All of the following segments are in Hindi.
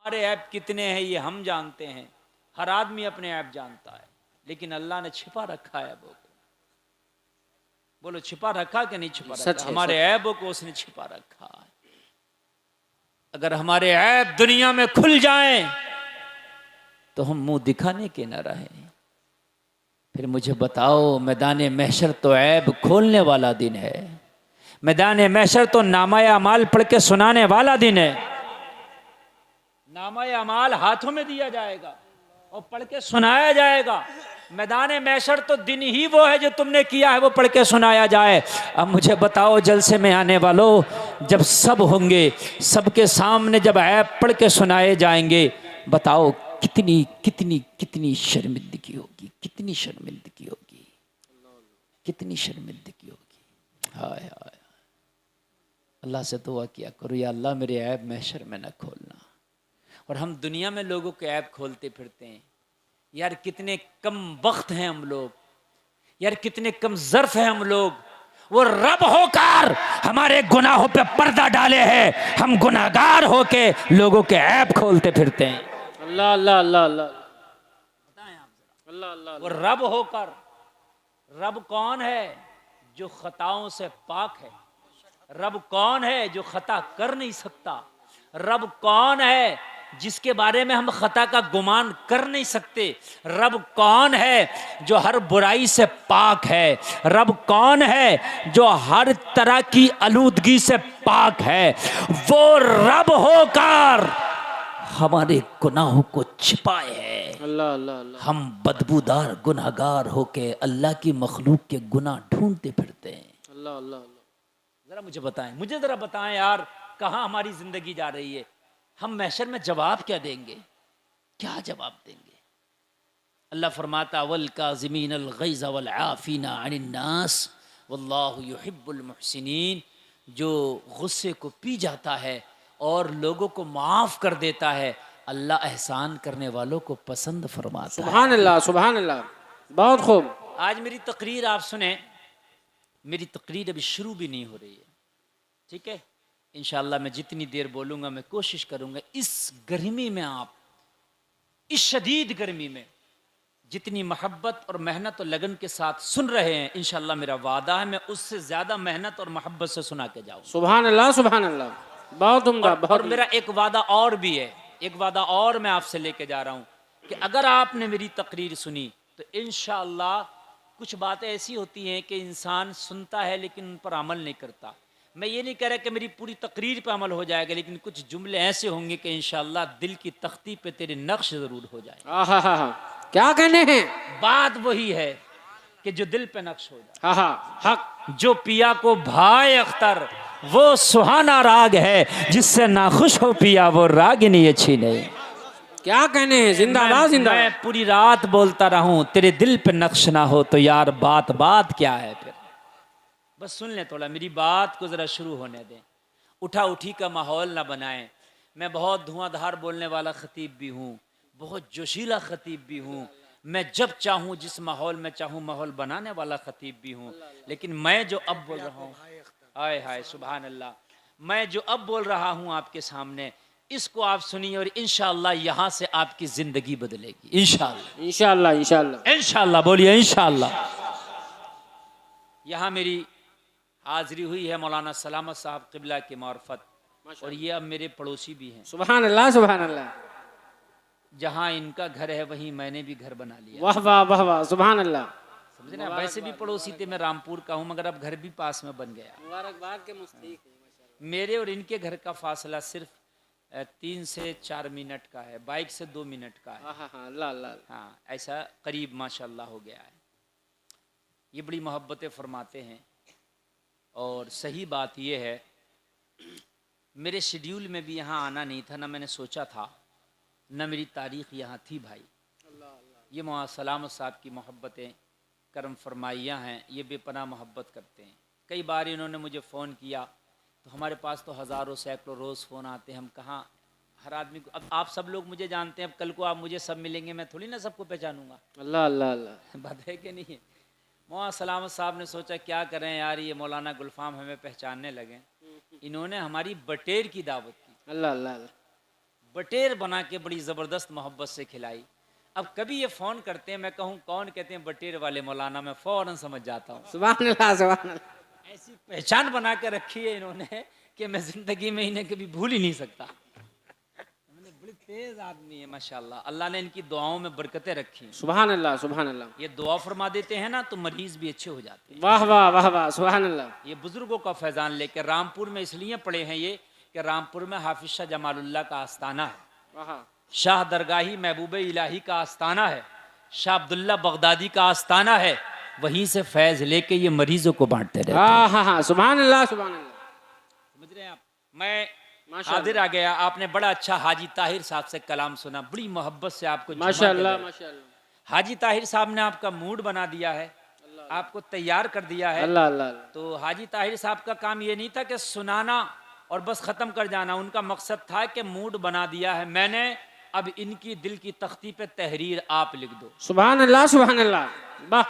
हमारे ऐप कितने हैं ये हम जानते हैं, हर आदमी अपने ऐप जानता है, लेकिन अल्लाह ने छिपा रखा है ऐबों को। बोलो छिपा रखा कि नहीं छिपा रखा? हमारे ऐबों को उसने छिपा रखा है। अगर हमारे ऐब दुनिया में खुल जाएं तो हम मुंह दिखाने के न रहें। फिर मुझे बताओ, मैदान महशर तो ऐब खोलने वाला दिन है। मैदान महशर तो नामाए अमाल पढ़ के सुनाने वाला दिन है। नामाए अमाल हाथों में दिया जाएगा और पढ़ के सुनाया जाएगा। मैदान महशर तो दिन ही वो है जो तुमने किया है वो पढ़ के सुनाया जाए। अब मुझे बताओ जलसे में आने वालों, जब सब होंगे, सबके सामने जब ऐब पढ़ के सुनाए जाएंगे, बताओ कितनी कितनी कितनी शर्मिंदगी होगी, कितनी शर्मिंदगी होगी, कितनी शर्मिंदगी होगी। हाय हाय, अल्लाह से दुआ किया करो, या अल्लाह मेरे ऐब महशर में न खोलना। और हम दुनिया में लोगों के ऐब खोलते फिरते हैं। यार कितने कम वक्त हैं हम लोग, यार कितने कम ज़र्फ हैं हम लोग। वो रब होकर हमारे गुनाहों पे पर्दा डाले हैं, हम गुनाहगार होके लोगों के ऐब खोलते फिरते हैं। अल्लाह अल्लाह अल्लाह अल्लाह, बताएं आप जरा, अल्लाह अल्लाह। वो रब होकर, रब कौन है जो खताओं से पाक है? रब कौन है जो खता कर नहीं सकता? रब कौन है जिसके बारे में हम खता का गुमान कर नहीं सकते? रब कौन है जो हर बुराई से पाक है? रब कौन है जो हर तरह की आलूदगी से पाक है? वो रब होकर हमारे गुनाहों को छिपाए है। अल्लाह अल्लाह अल्लाह। हम बदबूदार गुनहगार होके अल्लाह की मखलूक के गुनाह ढूंढते फिरते हैं। अल्लाह अल्लाह। जरा मुझे बताएं, मुझे जरा बताएं यार, कहाँ हमारी जिंदगी जा रही है? हम महशर में जवाब क्या देंगे? क्या जवाब देंगे? अल्लाह फरमाता वल काज़िमीन अल गैज़ वल आफ़ीना अनिन नास वल्लाहु युहिब्बुल मुहसिनीन, जो गुस्से को पी जाता है और लोगों को माफ़ कर देता है, अल्लाह एहसान करने वालों को पसंद फरमाता है। सुभान अल्लाह सुभान अल्लाह, बहुत खूब। आज मेरी तकरीर आप सुने, मेरी तकरीर अभी शुरू भी नहीं हो रही है, ठीक है? इंशाअल्लाह मैं जितनी देर बोलूँगा मैं कोशिश करूँगा इस गर्मी में, आप इस शदीद गर्मी में जितनी मोहब्बत और मेहनत और लगन के साथ सुन रहे हैं, इंशाअल्लाह मेरा वादा है मैं उससे ज़्यादा मेहनत और मोहब्बत से सुना के जाऊँ। सुभान अल्लाह, बहुत उम्दा। और मेरा एक वादा और भी है, एक वादा और मैं आपसे लेके जा रहा हूँ कि अगर आपने मेरी तकरीर सुनी तो इंशाअल्लाह कुछ बातें ऐसी होती हैं कि इंसान सुनता है लेकिन उन पर अमल नहीं करता। मैं ये नहीं कह रहा कि मेरी पूरी तकरीर पे अमल हो जाएगा, लेकिन कुछ जुमले ऐसे होंगे कि इंशाअल्लाह दिल की तख्ती पे तेरे नक्श ज़रूर हो जाए। आहा हा हा, क्या कहने हैं? बात वही है कि जो दिल पे नक्श हो जाए। हा हा, हक। जो पिया को भाई अख्तर, वो सुहाना राग है, जिससे नाखुश हो पिया वो रागिनी अच्छी नहीं। क्या कहने हैं? जिंदाबाद जिंदाबाद। मैं पूरी रात बोलता रहूं, तेरे दिल पे नक्श ना हो तो यार बात बात क्या है? फिर बस सुन ले थोड़ा, मेरी बात को जरा शुरू होने दें। उठा उठी का माहौल ना बनाएं। मैं बहुत धुआंधार बोलने वाला खतीब भी हूँ, बहुत जोशीला खतीब भी हूँ। मैं जब चाहूँ जिस माहौल में चाहूँ माहौल बनाने वाला खतीब भी हूँ। लेकिन मैं जो अब बोल रहा हूँ, हाय हाय सुभान अल्लाह, मैं जो अब बोल रहा हूँ आपके सामने, इसको आप सुनिए और इंशाअल्लाह यहाँ से आपकी जिंदगी बदलेगी। इंशाअल्लाह इंशाअल्लाह इंशाअल्लाह इंशाअल्लाह, बोलिए इंशाअल्लाह। यहाँ मेरी हाजिरी हुई है मौलाना सलामत साहब क़िबला की मार्फत, और ये अब मेरे पड़ोसी भी हैं। सुभान अल्लाह सुभान अल्लाह। जहाँ इनका घर है वहीं मैंने भी घर बना लिया। वाह वाह वाह वाह, सुभान अल्लाह। समझे ना? वैसे भी पड़ोसी थे, मैं रामपुर का हूँ, मगर अब घर भी पास में बन गया। मुबारकबाद के मुस्तहिक हैं। मेरे और इनके घर का फासला सिर्फ 3 से 4 मिनट का है, बाइक से 2 मिनट का है। हाँ अल्लाह अल्लाह। हाँ, ऐसा करीब माशाल्लाह हो गया है। ये बड़ी मोहब्बतें फरमाते हैं। और सही बात यह है, मेरे शेड्यूल में भी यहाँ आना नहीं था, ना मैंने सोचा था, न मेरी तारीख़ यहाँ थी भाई। ये मौलाना सलामत साहब की मोहब्बतें करम फरमाइयाँ हैं, ये बेपनाह मोहब्बत करते हैं। कई बार इन्होंने मुझे फ़ोन किया तो हमारे पास तो हज़ारों सैकड़ों रोज़ फ़ोन आते हैं, हम कहाँ हर आदमी को, अब आप सब लोग मुझे जानते हैं, अब कल को आप मुझे सब मिलेंगे, मैं थोड़ी ना सबको पहचानूंगा। अल्लाह अल्लाह अल्लाह। बात है कि नहीं है? मौलाना सलामत साहब ने सोचा क्या करें यार, ये मौलाना गुलफाम हमें पहचानने लगे। इन्होंने हमारी बटेर की दावत की। अल्लाह अल्लाह। बटेर बना के बड़ी ज़बरदस्त मोहब्बत से खिलाई। अब कभी ये फ़ोन करते हैं, मैं कहूँ कौन, कहते हैं बटेर वाले मौलाना, मैं फ़ौरन समझ जाता हूँ। सुभान अल्लाह, सुभान अल्लाह। ऐसी पहचान बना के रखी है इन्होंने कि मैं ज़िंदगी में इन्हें कभी भूल ही नहीं सकता। बड़ी तेज आदमी है माशाल्लाह, अल्लाह ने इनकी दुआओं में बरकतें रखी हैं। सुभान अल्लाह, सुभान अल्लाह। ये दुआ फरमा देते हैं ना तो मरीज भी अच्छे हो जाते हैं। वाह वाह वाह वाह, सुभान अल्लाह। ये बुजुर्गों का फैजान लेके रामपुर में इसलिए पड़े हैं ये कि रामपुर में हाफिज शाह जमालुल्लाह का आस्थाना है, वाह, शाह दरगाही महबूब इलाही का आस्थाना है, शाह अब्दुल्ला बगदादी का आस्थाना है। वहीं से फैज लेके ये मरीजों को बांटते रहते हैं। हाँ हाँ हाँ, सुभान अल्लाह, सुभान अल्लाह। समझ रहे हैं आप। मैं माशाअल्लाह। हाजिर आ गया, आपने बड़ा अच्छा हाजी ताहिर साहब से कलाम सुना, बड़ी मोहब्बत से आपको जुमा के माशाअल्लाह, गए। माशाअल्लाह। हाजी ताहिर साहब ने आपका मूड बना दिया है, आपको तैयार कर दिया है। अल्लाह अल्लाह अल्लाह। तो हाजी ताहिर साहब का काम ये नहीं था कि सुनाना और बस ख़त्म कर जाना, उनका मकसद था कि मूड बना दिया है मैंने, अब इनकी दिल की तख्ती पे तहरीर आप लिख दो। सुभान अल्लाह, सुभान अल्लाह। वाह,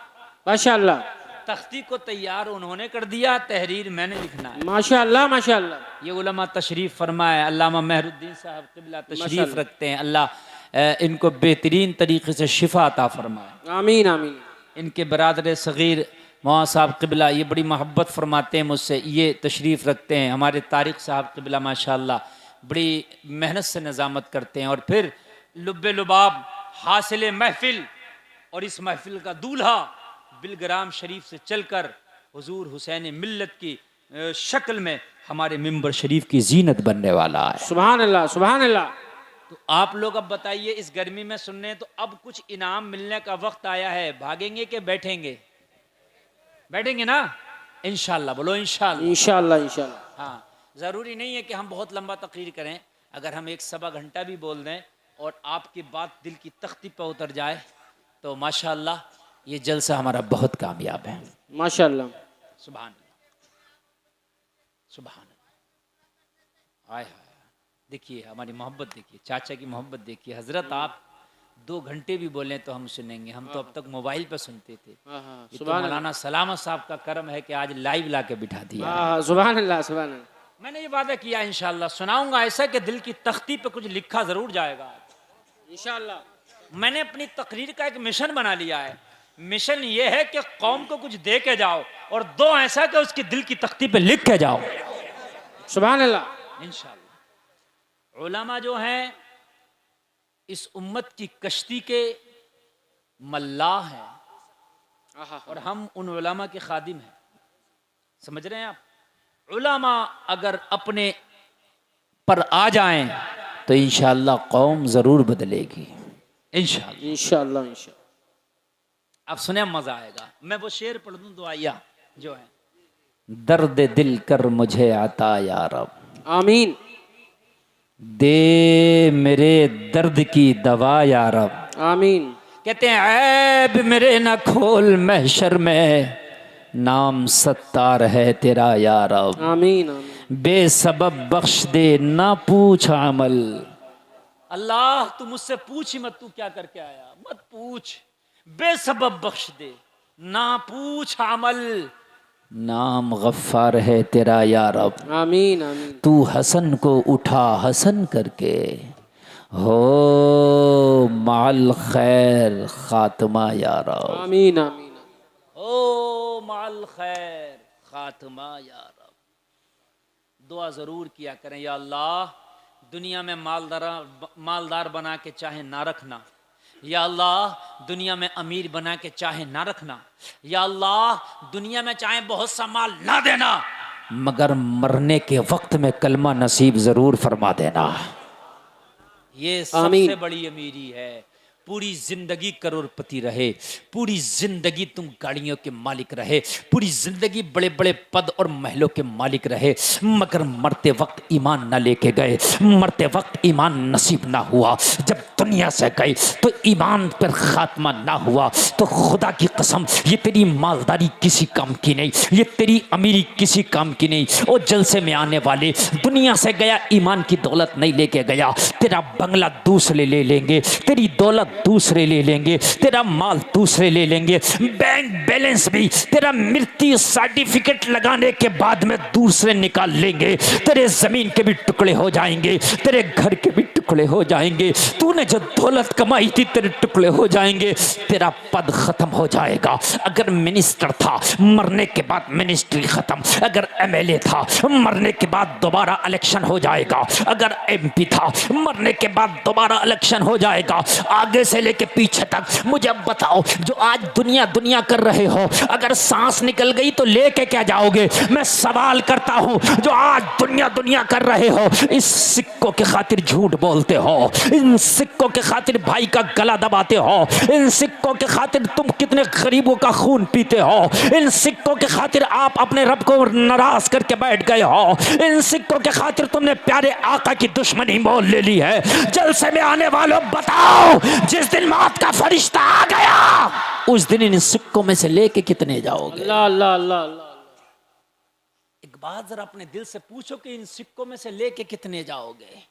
माशाअल्लाह। तख्ती को तैयार उन्होंने कर दिया, तहरीर मैंने लिखना है। माशाअल्लाह, माशाअल्लाह। ये उलमा तशरीफ़ फरमाए, अल्लामा मेहरुद्दीन साहब क़िबला तशरीफ़ माशाअल्लाह। रखते हैं, अल्लाह इनको बेहतरीन तरीके से शिफा अता फरमाए। आमीन आमीन। इनके बरादर सग़ीर मौलाना साहब क़िबला ये बड़ी मोहब्बत फरमाते हैं मुझसे, ये तशरीफ़ रखते हैं। हमारे तारिक साहब क़िबला माशाअल्लाह बड़ी मेहनत से निज़ामत करते हैं। और फिर लुब्बे लुबाब हासिल महफिल, और इस महफिल का दूल्हा बिलग्राम शरीफ से चलकर हुजूर हुसैन मिल्लत की शक्ल में हमारे मिंबर शरीफ की जीनत बनने वाला है। सुभान अल्लाह, सुभान अल्लाह। तो आप लोग अब बताइए, इस गर्मी में सुनने, तो अब कुछ इनाम मिलने का वक्त आया है, भागेंगे कि बैठेंगे? बैठेंगे ना इंशाअल्लाह, बोलो इंशाअल्लाह। इंशाअल्लाह, इंशाअल्लाह। हाँ, ज़रूरी नहीं है कि हम बहुत लंबा तकरीर करें, अगर हम 1-1.25 घंटा भी बोल दें और आपकी बात दिल की तख्ती पर उतर जाए तो माशाअल्लाह ये जलसा हमारा बहुत कामयाब है। माशाअल्लाह। सुभान अल्लाह, सुभान अल्लाह। आय हाय, देखिए हमारी मोहब्बत, देखिए चाचा की मोहब्बत देखिए। हजरत आप 2 घंटे भी बोलें तो हम सुनेंगे, हम तो अब तक मोबाइल पर सुनते थे। हाँ हाँ, ये तो सुभान अल्लाह। मौलाना सलामत साहब का करम है कि आज लाइव ला के बिठा दिया। हाँ हाँ, सुभान अल्लाह, सुभान अल्लाह। मैंने ये वादा किया इंशाअल्लाह सुनाऊंगा ऐसा कि दिल की तख्ती पे कुछ लिखा जरूर जाएगा। इंशाअल्लाह। मैंने अपनी तकरीर का एक मिशन बना लिया है। मिशन ये है कि कौम को कुछ दे के जाओ और 2 ऐसा कि उसकी दिल की तख्ती पे लिख के जाओ सुभान अल्लाह। इंशाअल्लाह। उलमा जो हैं इस उम्मत की कश्ती के मल्लाह हैं आहा, और हम उन उलमा के खादिम हैं। समझ रहे हैं आप? उलमा अगर अपने पर आ जाएं तो इंशाअल्लाह कौम जरूर बदलेगी इंशाअल्लाह। इंशाअल्लाह, इंशाअल्लाह। अब सुने, मजा आएगा। मैं वो शेर पढ़ दूं दुआया जो है, दर्द दिल कर मुझे आता या रब, आमीन। दे मेरे दर्द की दवा या रब। आमीन। कहते हैं ऐब मेरे न खोल महशर में, नाम सत्तार है तेरा या रब। आमीन आमीन। बेसबब बख्श दे ना पूछ अमल। अल्लाह तू मुझसे पूछ ही मत, तू क्या करके आया मत पूछ। बेसबब बख्श दे ना पूछ अमल, नाम गफ्फार है तेरा या रब। आमीन आमीन। तू हसन को उठा हसन करके, हो माल खैर खात्मा या रब। आमीन आमीन। ओ माल खैर खात्मा या रब। दुआ ज़रूर किया करें, या अल्लाह दुनिया में मालदार बना के चाहे ना रखना, या अल्लाह दुनिया में अमीर बना के चाहे ना रखना, या अल्लाह दुनिया में चाहे बहुत सा माल ना देना, मगर मरने के वक्त में कलमा नसीब ज़रूर फरमा देना। ये सबसे बड़ी अमीरी है। पूरी जिंदगी करोड़पति रहे, पूरी जिंदगी तुम गाड़ियों के मालिक रहे, पूरी जिंदगी बड़े बड़े पद और महलों के मालिक रहे, मगर मरते वक्त ईमान ना लेके गए, मरते वक्त ईमान नसीब ना हुआ। जब दुनिया से गए तो ईमान पर खात्मा ना हुआ, तो खुदा की कसम ये तेरी मालदारी किसी काम की नहीं, ये तेरी अमीरी किसी काम की नहीं। और जलसे में आने वाले, दुनिया से गया ईमान की दौलत नहीं लेके गया। तेरा बंगला दूसरे ले लेंगे, तेरी दौलत दूसरे ले लेंगे, तेरा माल दूसरे ले लेंगे, बैंक बैलेंस भी तेरा मृत्यु सर्टिफिकेट लगाने के बाद में दूसरे निकाल लेंगे। तेरे जमीन के भी टुकड़े हो जाएंगे, तेरे घर के भी टुकड़े हो जाएंगे। तूने जो दौलत कमाई थी तेरे टुकड़े हो जाएंगे। तेरा पद खत्म हो जाएगा। अगर मिनिस्टर था मरने के बाद मिनिस्ट्री खत्म। अगर एमएलए था मरने के बाद दोबारा इलेक्शन हो जाएगा। अगर एमपी था मरने के बाद दोबारा इलेक्शन हो जाएगा। आगे से लेके पीछे तक मुझे अब बताओ, जो आज दुनिया दुनिया कर रहे हो, अगर सांस निकल गई तो लेके क्या जाओगे? मैं सवाल करता हूं, जो आज दुनिया दुनिया कर रहे हो, इस सिक्कों के खातिर झूठ बोलते हो, इन सिक्कों के खातिर भाई का गला दबाते हो, इन सिक्कों के खातिर तुम कितने गरीबों का खून पीते हो, इन सिक्कों के खातिर आप अपने रब को नाराज करके बैठ गए हो, इन सिक्कों के खातिर तुमने प्यारे आका की दुश्मनी मोल ले ली है। जलसे में आने वालों बताओ, जिस दिन मौत का फरिश्ता आ गया उस दिन इन सिक्कों में से लेके कितने जाओगे? अल्लाह अल्लाह अल्लाह अल्लाह। एक बात जरा अपने दिल से पूछो कि इन सिक्कों में से लेके कितने जाओगे?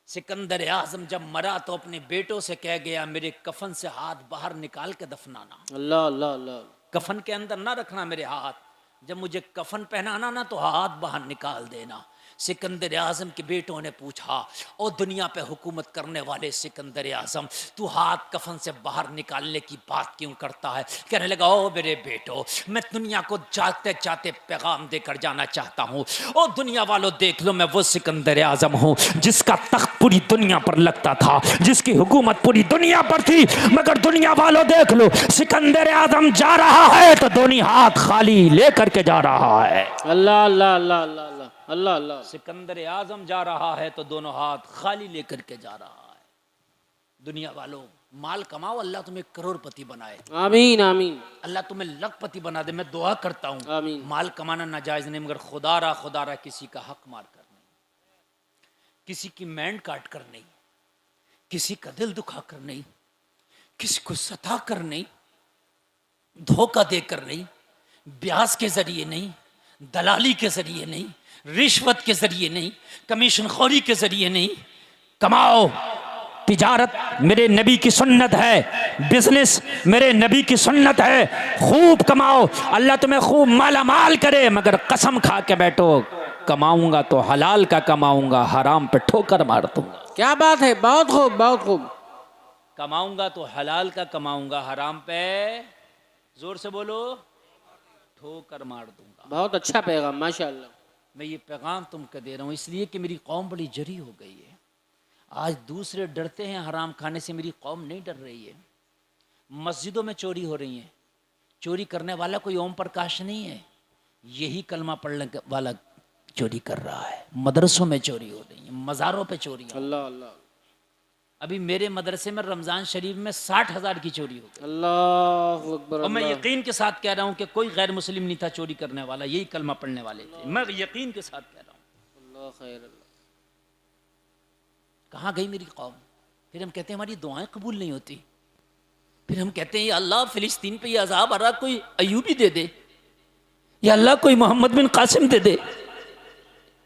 सिकंदर आजम जब मरा तो अपने बेटों से कह गया, मेरे कफन से हाथ बाहर निकाल के दफनाना। अल्लाह अल्लाह अल्लाह। कफन के अंदर ना रखना मेरे हाथ, जब मुझे कफन पहनाना ना तो हाथ बाहर निकाल देना। सिकंदर आजम के बेटों ने पूछा, ओ दुनिया पे हुकूमत करने वाले सिकंदर आजम, तू हाथ कफन से बाहर निकालने की बात क्यों करता है? कहने लगा, ओ मेरे बेटो, मैं दुनिया को जाते जाते पैगाम देकर जाना चाहता हूँ। ओ दुनिया वालों देख लो, मैं वो सिकंदर आजम हूँ जिसका तख्त पूरी दुनिया पर लगता था, जिसकी हुकूमत पूरी दुनिया पर थी। मगर दुनिया वालों देख लो, सिकंदर आजम जा रहा है तो दोनों हाथ खाली लेकर के जा रहा है। अल्लाह अल्लाह अल्लाह अल्लाह अल्लाह अल्लाह। सिकंदर आजम जा रहा है तो दोनों हाथ खाली लेकर के जा रहा है। दुनिया वालों, माल कमाओ, अल्लाह तुम्हें करोड़पति बनाए। आमीन आमीन। अल्लाह तुम्हें लखपति बना दे, मैं दुआ करता हूँ। आमीन। माल कमाना नाजायज नहीं, मगर खुदारा किसी का हक मार कर नहीं, किसी की मैंड काट कर नहीं, किसी का दिल दुखा कर नहीं, किसी को सता कर नहीं, धोखा देकर नहीं, ब्याज के जरिए नहीं, दलाली के जरिए नहीं, रिश्वत के जरिए नहीं, कमीशन खोरी के जरिए नहीं। कमाओ, तिजारत मेरे नबी की सुन्नत है, बिजनेस मेरे नबी की सुन्नत है। खूब कमाओ, अल्लाह तुम्हें खूब माला माल करे, मगर कसम खा के बैठो, कमाऊंगा तो हलाल का कमाऊंगा, हराम पे ठोकर मार दूंगा। क्या बात है, बहुत खूब बहुत खूब। कमाऊंगा तो हलाल का कमाऊंगा, हराम पे जोर से बोलो ठोकर मार दूंगा। बहुत अच्छा पैगाम, माशाअल्लाह। मैं ये पैगाम तुमको दे रहा हूँ इसलिए कि मेरी कौम बड़ी जरी हो गई है। आज दूसरे डरते हैं हराम खाने से, मेरी कौम नहीं डर रही है। मस्जिदों में चोरी हो रही है, चोरी करने वाला कोई ओम प्रकाश नहीं है, यही कलमा पढ़ने वाला चोरी कर रहा है। मदरसों में चोरी हो रही है, मज़ारों पे चोरी हो रही है। अल्लाह अल्लाह। अभी मेरे मदरसे में रमज़ान शरीफ में 60,000 की चोरी हो गई। अल्लाह अकबर। और मैं यकीन के साथ कह रहा हूँ कि कोई गैर मुस्लिम नहीं था चोरी करने वाला, यही कलमा पढ़ने वाले थे। मैं यकीन के साथ कह रहा हूँ। अल्लाह खैर अल्लाह। कहाँ गई मेरी कौम? फिर हम कहते हैं हमारी दुआएं कबूल नहीं होती। फिर हम कहते हैं या अल्लाह फिलिस्तीन पे ये अजाब आ रहा, कोई अयूबी दे दे, या अल्लाह कोई मोहम्मद बिन कासिम दे दे।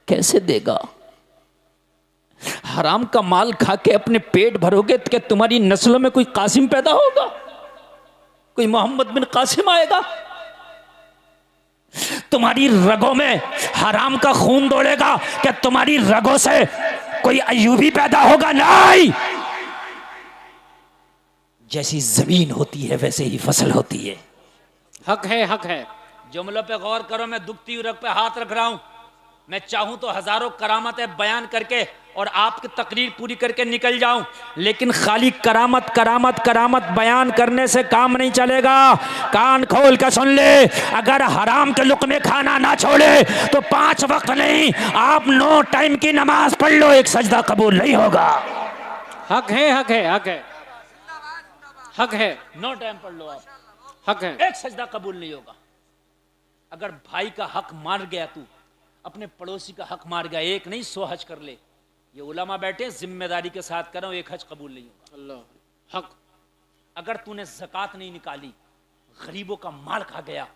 कैसे देगा? हराम का माल खा के अपने पेट भरोगे तो क्या तुम्हारी नस्लों में कोई कासिम पैदा होगा? कोई मोहम्मद बिन कासिम आएगा? तुम्हारी रगों में हराम का खून दौड़ेगा, क्या तुम्हारी रगों से कोई अयूबी पैदा होगा? नहीं। जैसी जमीन होती है वैसे ही फसल होती है। हक है, हक है। जुमलों पे गौर करो, मैं दुखती हुई रग पे हाथ रख रहा हूं। मैं चाहूं तो हजारों करामतें बयान करके और आपकी तकरीर पूरी करके निकल जाऊं, लेकिन खाली करामत करामत करामत बयान करने से काम नहीं चलेगा। कान खोल कर सुन ले, अगर हराम के लुक़मे खाना ना छोड़े तो 5 वक्त नहीं, आप 9 टाइम की नमाज पढ़ लो, एक सजदा कबूल नहीं होगा। हक है, हक है, हक है, हक है। 9 टाइम पढ़ लो आप, हक है। एक सजदा कबूल नहीं होगा। अगर भाई का हक मार गया, तू अपने पड़ोसी का हक मार गया, एक नहीं 100 हज कर ले। ये उलमा बैठे जिम्मेदारी के साथ कर रहा हूं, एक हज कबूल नहीं होगा। अल्लाह हक। अगर तूने ज़कात नहीं निकाली, गरीबों का माल खा गया,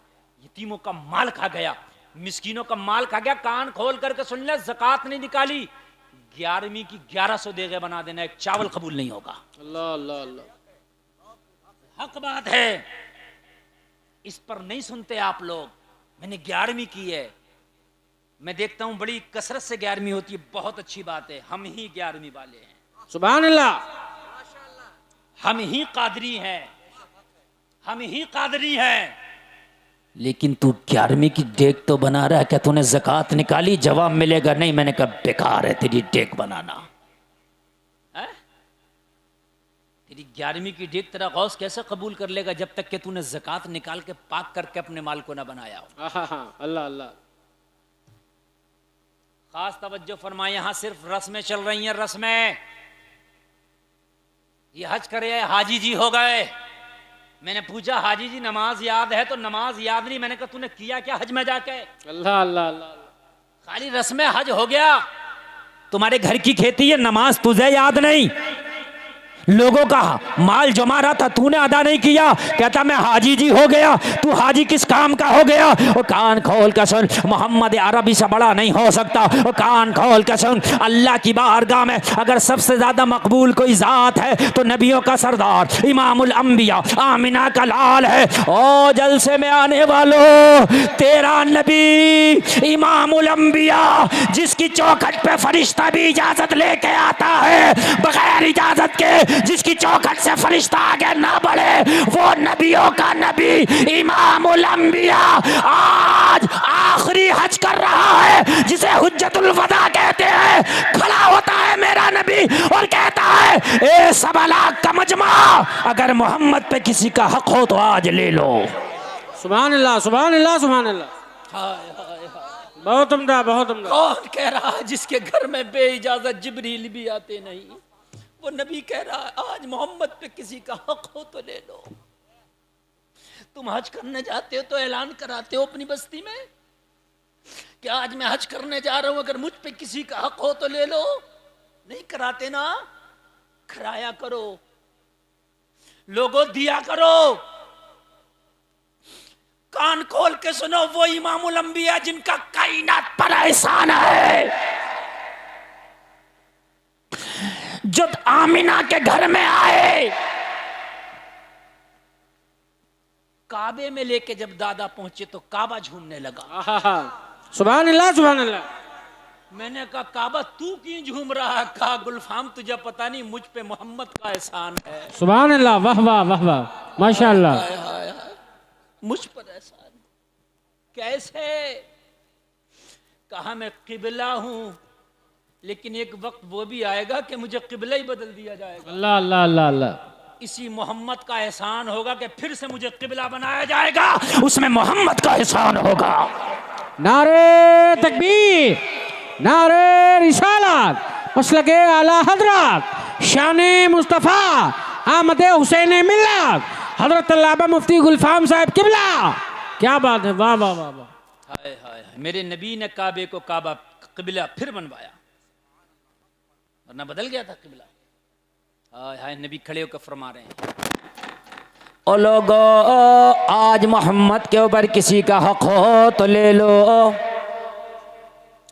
यतीमों का माल खा गया, मिस्कीनों का माल खा गया, कान खोल करके सुन ले, ज़कात नहीं निकाली, 11वीं की 1100 देगे बना देना, एक चावल कबूल नहीं होगा। अल्लाह अल्लाह अल्लाह। हक बात है, इस पर नहीं सुनते आप लोग। मैंने 11वीं की है, मैं देखता हूं बड़ी कसरत से 11वीं होती है, बहुत अच्छी बात है, हम ही 11वीं वाले हैं। सुभान अल्लाह। हम ही कादरी हैं, हम ही कादरी हैं। लेकिन तू 11वीं की डेक तो बना रहा है, क्या तूने ज़कात निकाली? जवाब मिलेगा नहीं। मैंने कहा बेकार है तेरी डेक बनाना है? तेरी 11वीं की डेक तेरा गौस कैसे कबूल कर लेगा जब तक कि तूने ज़कात निकाल के पाक करके अपने माल को ना बनाया हो। अल्लाह अल्लाह। खास तवज्जो फरमाए, यहां सिर्फ रस्में चल रही हैं, रस्में। ये हज करे हाजी जी हो गए। मैंने पूछा हाजी जी नमाज याद है? तो नमाज याद नहीं। मैंने कहा तूने किया क्या हज में जाके? अल्लाह अल्लाह अल्लाह। खाली रस्में हज हो गया। तुम्हारे घर की खेती है, नमाज तुझे याद नहीं। लोगों का माल जमा रहा था, तूने अदा नहीं किया। कहता मैं हाजी जी हो गया। तू हाजी किस काम का हो गया? और कान खोल कर सुन, मोहम्मद अरबी से बड़ा नहीं हो सकता। और कान खोल कर सुन, अल्लाह की बारगाह में अगर सबसे ज्यादा मकबूल कोई जात है तो नबियों का सरदार इमामुल अंबिया आमिना का लाल है। ओ जलसे में आने वालों, तेरा नबी इमामुल अंबिया, जिसकी चौखट पे फरिश्ता भी इजाजत लेके आता है बगैर इजाजत के, जिसकी चौखट से फरिश्ता आगे ना बढ़े, वो नबियों का नबी इमामुल अंबिया आज आखिरी हज कर रहा है, जिसे हुज्जतुल वदा कहते हैं। खड़ा होता है मेरा नबी और कहता है ए सबलाक का मजमा, अगर मोहम्मद पे किसी का हक हो तो आज ले लो। सुभान अल्लाह सुभान अल्लाह सुभान अल्लाह। हाय हाय हाय, बहुत उम्दा बहुत उम्दा। कौन कह रहा है जिसके घर में बेइजाजत जिब्रील भी आते नहीं? वो नबी कह रहा है आज मोहम्मद पे किसी का हक हो तो ले लो। तुम हज करने जाते हो तो ऐलान कराते हो अपनी बस्ती में कि आज मैं हज करने जा रहा हूं, अगर मुझ पे किसी का हक हो तो ले लो। नहीं कराते ना, कराया करो, लोगों दिया करो। कान खोल के सुनो, वो इमामुल अंबिया जिनका कायनात पर एहसान है, जो आमिना के घर में आए, काबे में लेके जब दादा पहुंचे तो काबा झूमने लगा। सुभान अल्लाह सुभान अल्लाह। मैंने कहा काबा तू क्यों झूम रहा है? कहा गुलफाम तुझे पता नहीं मुझ पे मोहम्मद का एहसान है। सुभान अल्लाह, वाह वाह वाह वाह, माशाअल्लाह। हाय हाय हाय, मुझ पर एहसान कैसे? कहा मैं किबला हूं, लेकिन एक वक्त वो भी आएगा कि मुझे किबला ही बदल दिया जाएगा। अल्लाह अल्लाह अल्लाह अल्लाह। इसी मोहम्मद का एहसान होगा कि फिर से मुझे किबला बनाया जाएगा, उसमें मोहम्मद का एहसान होगा। नारे तकबीर, नारे रिसालत, मसलके आला हजरत, शाने मुस्तफ़ा, आमद हुसैन मिल्लत, हजरत अल्लामा मुफ्ती गुलफाम साहब किबला। क्या बात है, वाह वाह वाह वाह। हाय हाय, मेरे नबी ने काबे को काबा किबला फिर बनवाया, वरना बदल गया था किबला। हाय हाय, नबी खड़े होकर फरमा रहे हैं ओ लोगो, आज मोहम्मद के ऊपर किसी का हक हो तो ले लो।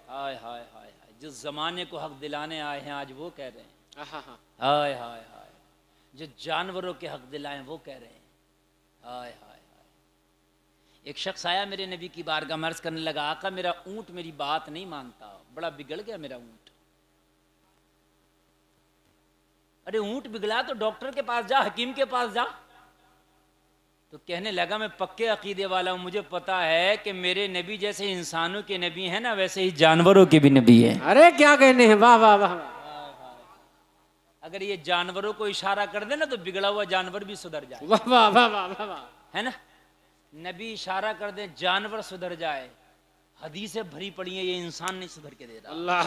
हाय हाय हाय हाय, जिस जमाने को हक दिलाने आए हैं आज वो कह रहे हैं। हाय हाय हाय, जो जानवरों के हक दिलाए वो कह रहे हैं। हाय हाय हाय। एक शख्स आया मेरे नबी की बारगाह में, अर्ज करने लगा आका मेरा ऊंट मेरी बात नहीं मानता, बड़ा बिगड़ गया मेरा ऊंट। अरे ऊंट बिगड़ा तो डॉक्टर के पास जा, हकीम के पास जा। तो कहने लगा मैं पक्के अकीदे वाला हूं, मुझे पता है कि मेरे नबी जैसे इंसानों के नबी हैं ना, वैसे ही जानवरों के भी नबी हैं। अरे क्या कहने हैं, वाह वाह वाह। अगर ये जानवरों को इशारा कर दे ना तो बिगड़ा हुआ जानवर भी सुधर जाए। वाह वाह वाह वाह वाह, है ना? नबी इशारा कर दे जानवर सुधर जाए। हदीसें भरी पड़ी हैं, ये इंसान नहीं सुधर के दे रहा। अल्लाह।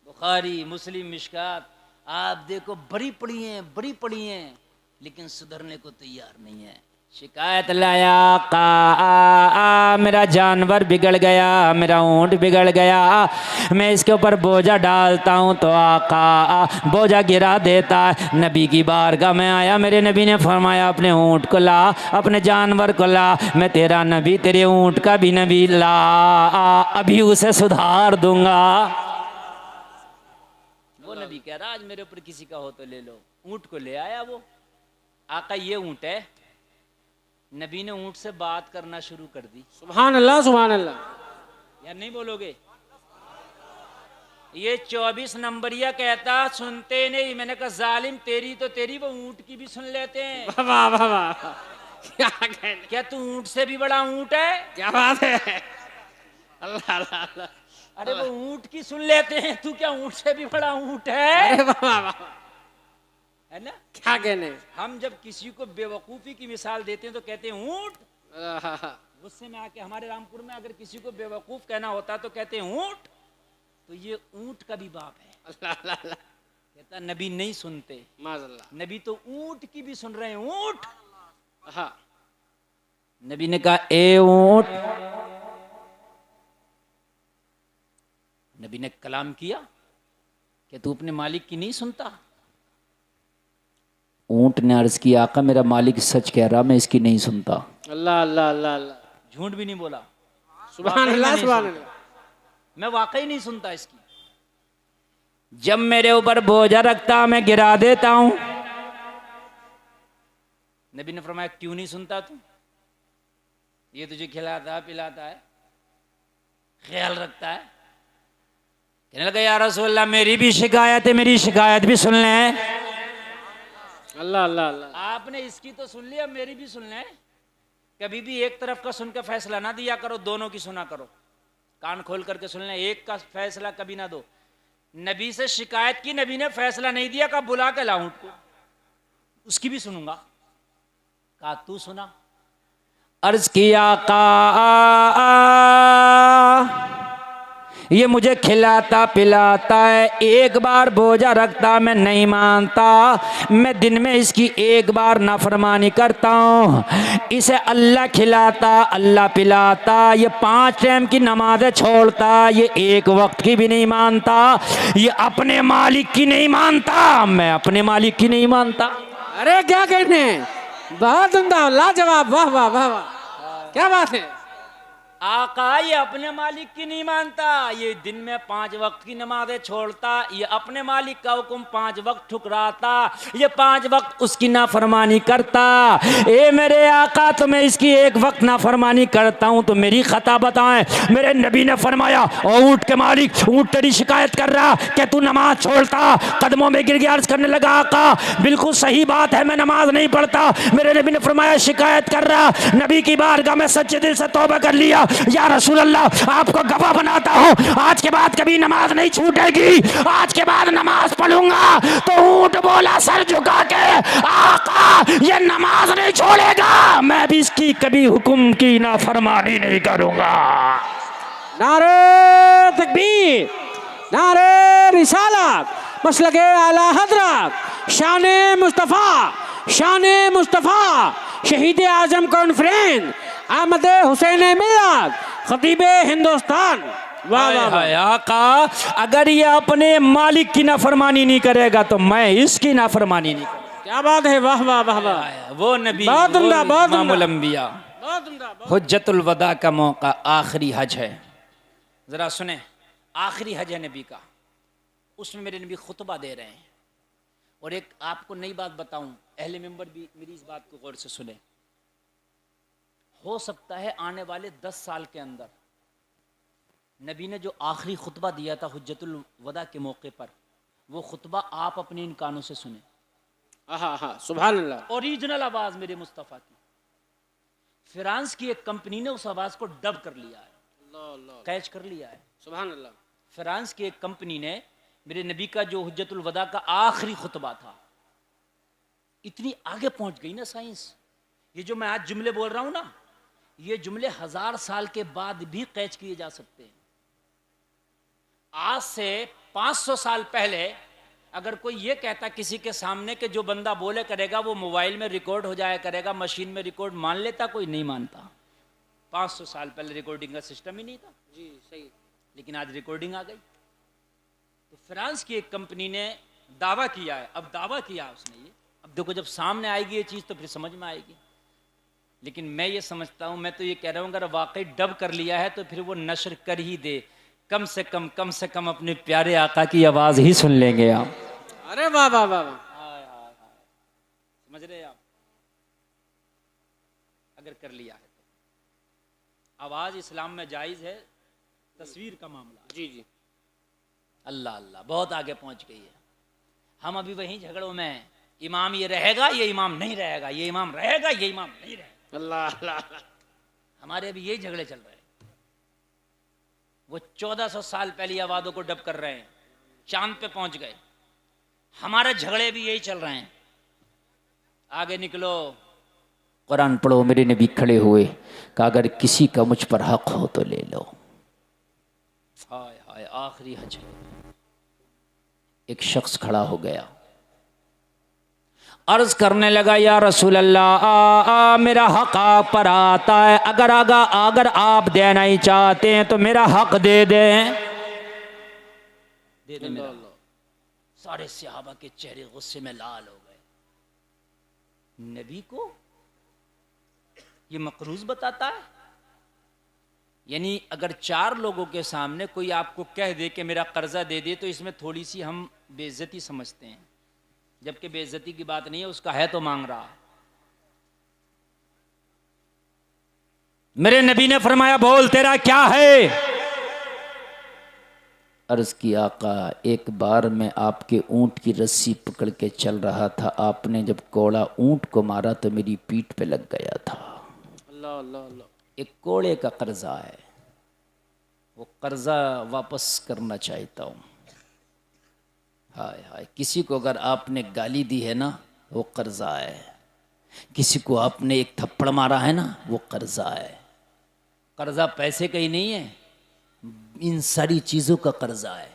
बुखारी मुस्लिम मिशकात आप देखो बड़ी पड़ी हैं, बड़ी पड़ी हैं, लेकिन सुधरने को तैयार नहीं है। शिकायत लाया का मेरा जानवर बिगड़ गया, मेरा ऊंट बिगड़ गया, मैं इसके ऊपर बोझा डालता हूँ तो आका बोझा गिरा देता है। नबी की बारगाह में आया, मेरे नबी ने फरमाया अपने ऊंट को ला, अपने जानवर को ला, मैं तेरा नबी तेरे ऊंट का भी नबी ला, अभी उसे सुधार दूंगा। वो नबी कह रहा आज मेरे ऊपर किसी का हो तो ले लो। ऊंट को ले आया वो, आका ये ऊंट है। नबी ने ऊंट से बात करना शुरू कर दी। सुभान अल्लाह सुभान अल्लाह। यार नहीं बोलोगे? ये 24 नंबरिया कहता सुनते नहीं। मैंने कहा जालिम तेरी तो तेरी, वो ऊंट की भी सुन लेते हैं। वाह वाह वाह, क्या कहने, क्या तू ऊंट से भी बड़ा ऊंट है? क्या बात है। अल्लाह अल्लाह अल्लाह। अरे वो ऊंट की सुन लेते हैं, तू क्या ऊंट से भी बड़ा ऊंट है? अरे वाह वाह वाह, है ना? क्या कहने। हम जब किसी को बेवकूफी की मिसाल देते हैं तो कहते हैं ऊंट। आहा, गुस्से में आके हमारे रामपुर में अगर किसी को बेवकूफ कहना होता तो कहते हैं ऊंट। तो ये ऊंट का भी बाप है। अल्लाह अल्लाह अल्लाह, कहता नबी नहीं सुनते, माज़अल्लाह। नबी तो ऊंट की भी सुन रहे हैं। ऊंट। हाँ, नबी ने कहा ए ऊंट। नबी ने कलाम किया कि तू अपने मालिक की नहीं सुनता? ऊंट ने अर्ज किया आका मेरा मालिक सच कह रहा, मैं इसकी नहीं सुनता। अल्लाह अल्लाह अल्लाह अल्लाह, झूठ भी नहीं बोला। सुभान अल्लाह सुभान अल्लाह। मैं वाकई नहीं सुनता इसकी। जब मेरे ऊपर बोझा रखता मैं गिरा देता हूं। नबी ने फरमाया क्यों नहीं सुनता तू? ये तुझे खिलाता पिलाता है, ख्याल रखता है। कहने लगा या रसूलल्लाह मेरी भी शिकायत है, मेरी शिकायत भी सुन लें। अल्लाह अल्लाह अल्लाह, आपने इसकी तो सुन लिया, मेरी भी सुन लें। कभी भी एक तरफ का सुन के फैसला ना दिया करो, दोनों की सुना करो। कान खोल करके सुन लें, एक का फैसला कभी ना दो। नबी से शिकायत की, नबी ने फैसला नहीं दिया, कहा बुला के लाऊं को, उसकी भी सुनूंगा। कहा तू सुना। अर्ज किया का ये मुझे खिलाता पिलाता है, एक बार बोझा रखता मैं नहीं मानता, मैं दिन में इसकी एक बार नाफरमानी करता हूँ। इसे अल्लाह खिलाता अल्लाह पिलाता, ये 5 टाइम की नमाजें छोड़ता, ये एक वक्त की भी नहीं मानता, ये अपने मालिक की नहीं मानता, मैं अपने मालिक की नहीं मानता। अरे क्या कहने, बहुत उम्दा, लाजवाब, वाह वाह वाह वाह, क्या बात है। आका ये अपने मालिक की नहीं मानता, ये दिन में 5 वक्त की नमाजें छोड़ता, ये अपने मालिक का हुक्म 5 वक्त ठुकराता, ये 5 वक्त उसकी नाफरमानी करता। ए मेरे आका तो मैं इसकी एक वक्त नाफरमानी करता हूं तो मेरी खता बताएं। मेरे नबी ने फरमाया ओ ऊंट के मालिक, ऊंट तेरी शिकायत कर रहा कि तू नमाज छोड़ता। कदमों में गिर गया, अर्ज करने लगा आका बिल्कुल सही बात है, मैं नमाज नहीं पढ़ता। मेरे नबी ने फरमाया शिकायत कर रहा। नबी की बारगाह में सच्चे दिल से तौबा कर लिया, या रसूल अल्लाह आपको गवाह बनाता हूं, आज के बाद कभी नमाज नहीं छूटेगी, आज के बाद नमाज पढ़ूंगा। तो ऊंट बोला सर झुका के आका ये नमाज नहीं छोड़ेगा, मैं भी इसकी कभी हुक्म की नाफरमानी नहीं करूंगा। नारे तकबीर, नारे रिसालत, मसलके आला हजरत, शाने मुस्तफ़ा, शाने मुस्तफ़ा, शहीद आजम कॉन्फ्रेंस, अहमद हुसैन मिल्लत, खतीबे हिंदुस्तान। वाह वाह वाह, आका अगर ये अपने मालिक की नाफरमानी नहीं करेगा तो मैं इसकी नाफरमानी नहीं करूंगा। क्या बात है, वाह वाह वाह वाह, वो नबी, बहुत उम्दा, बहुत उम्दा, इमामुल अंबिया, बहुत उम्दा, बहुत- हुज्जतुल वदा का मौका, आखिरी हज है। जरा सुने, आखिरी हज है नबी का, उसमें मेरे नबी खुतबा दे रहे हैं। और एक आपको नई बात बताऊं, अहले मिंबर भी मेरी इस बात को गौर से सुने। हो सकता है आने वाले 10 साल के अंदर नबी ने जो आखिरी खुतबा दिया था हुज्जतुल वदा के मौके पर, वो खुतबा आप अपने इन कानों से सुने। हाँ हाँ, सुभान अल्लाह, ओरिजिनल आवाज मेरे मुस्तफ़ा की। फ्रांस की एक कंपनी ने उस आवाज को डब कर लिया है, अल्लाह अल्लाह, कैच कर लिया है। सुभान अल्लाह, फ्रांस की एक कंपनी ने मेरे नबी का जो हुज्जतुल वदा का आखिरी खुतबा था, इतनी आगे पहुंच गई ना साइंस। ये जो मैं आज जुमले बोल रहा हूं ना, ये जुमले 1000 साल के बाद भी कैच किए जा सकते हैं। आज से 500 साल पहले अगर कोई ये कहता किसी के सामने कि जो बंदा बोले करेगा वो मोबाइल में रिकॉर्ड हो जाया करेगा, मशीन में रिकॉर्ड मान लेता, कोई नहीं मानता। 500 साल पहले रिकॉर्डिंग का सिस्टम ही नहीं था। जी सही, लेकिन आज रिकॉर्डिंग आ गई। तो फ्रांस की एक कंपनी ने दावा किया है, अब दावा किया उसने ये, अब देखो जब सामने आएगी ये चीज़ तो फिर समझ में आएगी। लेकिन मैं ये समझता हूँ, मैं तो ये कह रहा हूँ अगर वाकई डब कर लिया है तो फिर वो नशर कर ही दे, कम से कम अपने प्यारे आका की आवाज़ ही सुन लेंगे आप। अरे वाह वाह वाह वाह, समझ रहे आप? अगर कर लिया है तो आवाज़ इस्लाम में जायज़ है, तस्वीर का मामला। जी जी, अल्लाह अल्लाह, बहुत आगे पहुंच गई है। हम अभी वहीं झगड़ों में हैं, इमाम ये रहेगा, ये इमाम नहीं रहेगा, ये इमाम रहेगा, ये इमाम नहीं रहेगा। अल्लाह अल्लाह अल्लाह। हमारे अभी यही झगड़े चल रहे हैं। वो 1400 साल पहले आवादों को डब कर रहे हैं, चांद पे पहुंच गए। हमारे झगड़े भी यही चल रहे हैं। आगे निकलो, कुरान पढ़ो। मेरे नबी खड़े हुए, कहा अगर किसी का मुझ पर हक हो तो ले लो। हाय हाय, आखिरी हज है। एक शख्स खड़ा हो गया, अर्ज करने लगा, या रसूल अल्लाह, मेरा हक आप पर आता है, अगर आप देना ही चाहते हैं तो मेरा हक दे दें, दे दें मेरा। सारे सहाबा के चेहरे गुस्से में लाल हो गए। नबी को ये मकरूज बताता है? यानी अगर 4 लोगों के सामने कोई आपको कह दे कि मेरा कर्जा दे दे, तो इसमें थोड़ी सी हम बेइज्जती समझते हैं, जबकि बेइज्जती की बात नहीं है, उसका है तो मांग रहा। मेरे नबी ने फरमाया, बोल तेरा क्या है? अर्ज की, आका एक बार मैं आपके ऊंट की रस्सी पकड़ के चल रहा था, आपने जब कोड़ा ऊंट को मारा तो मेरी पीठ पे लग गया था। अल्लाह अल्लाह अल्लाह। एक कोड़े का कर्जा है, वो कर्जा वापस करना चाहता हूँ। हाय हाय, किसी को अगर आपने गाली दी है ना, वो कर्जा है। किसी को आपने एक थप्पड़ मारा है ना, वो कर्जा है। कर्जा पैसे का ही नहीं है, इन सारी चीजों का कर्जा है।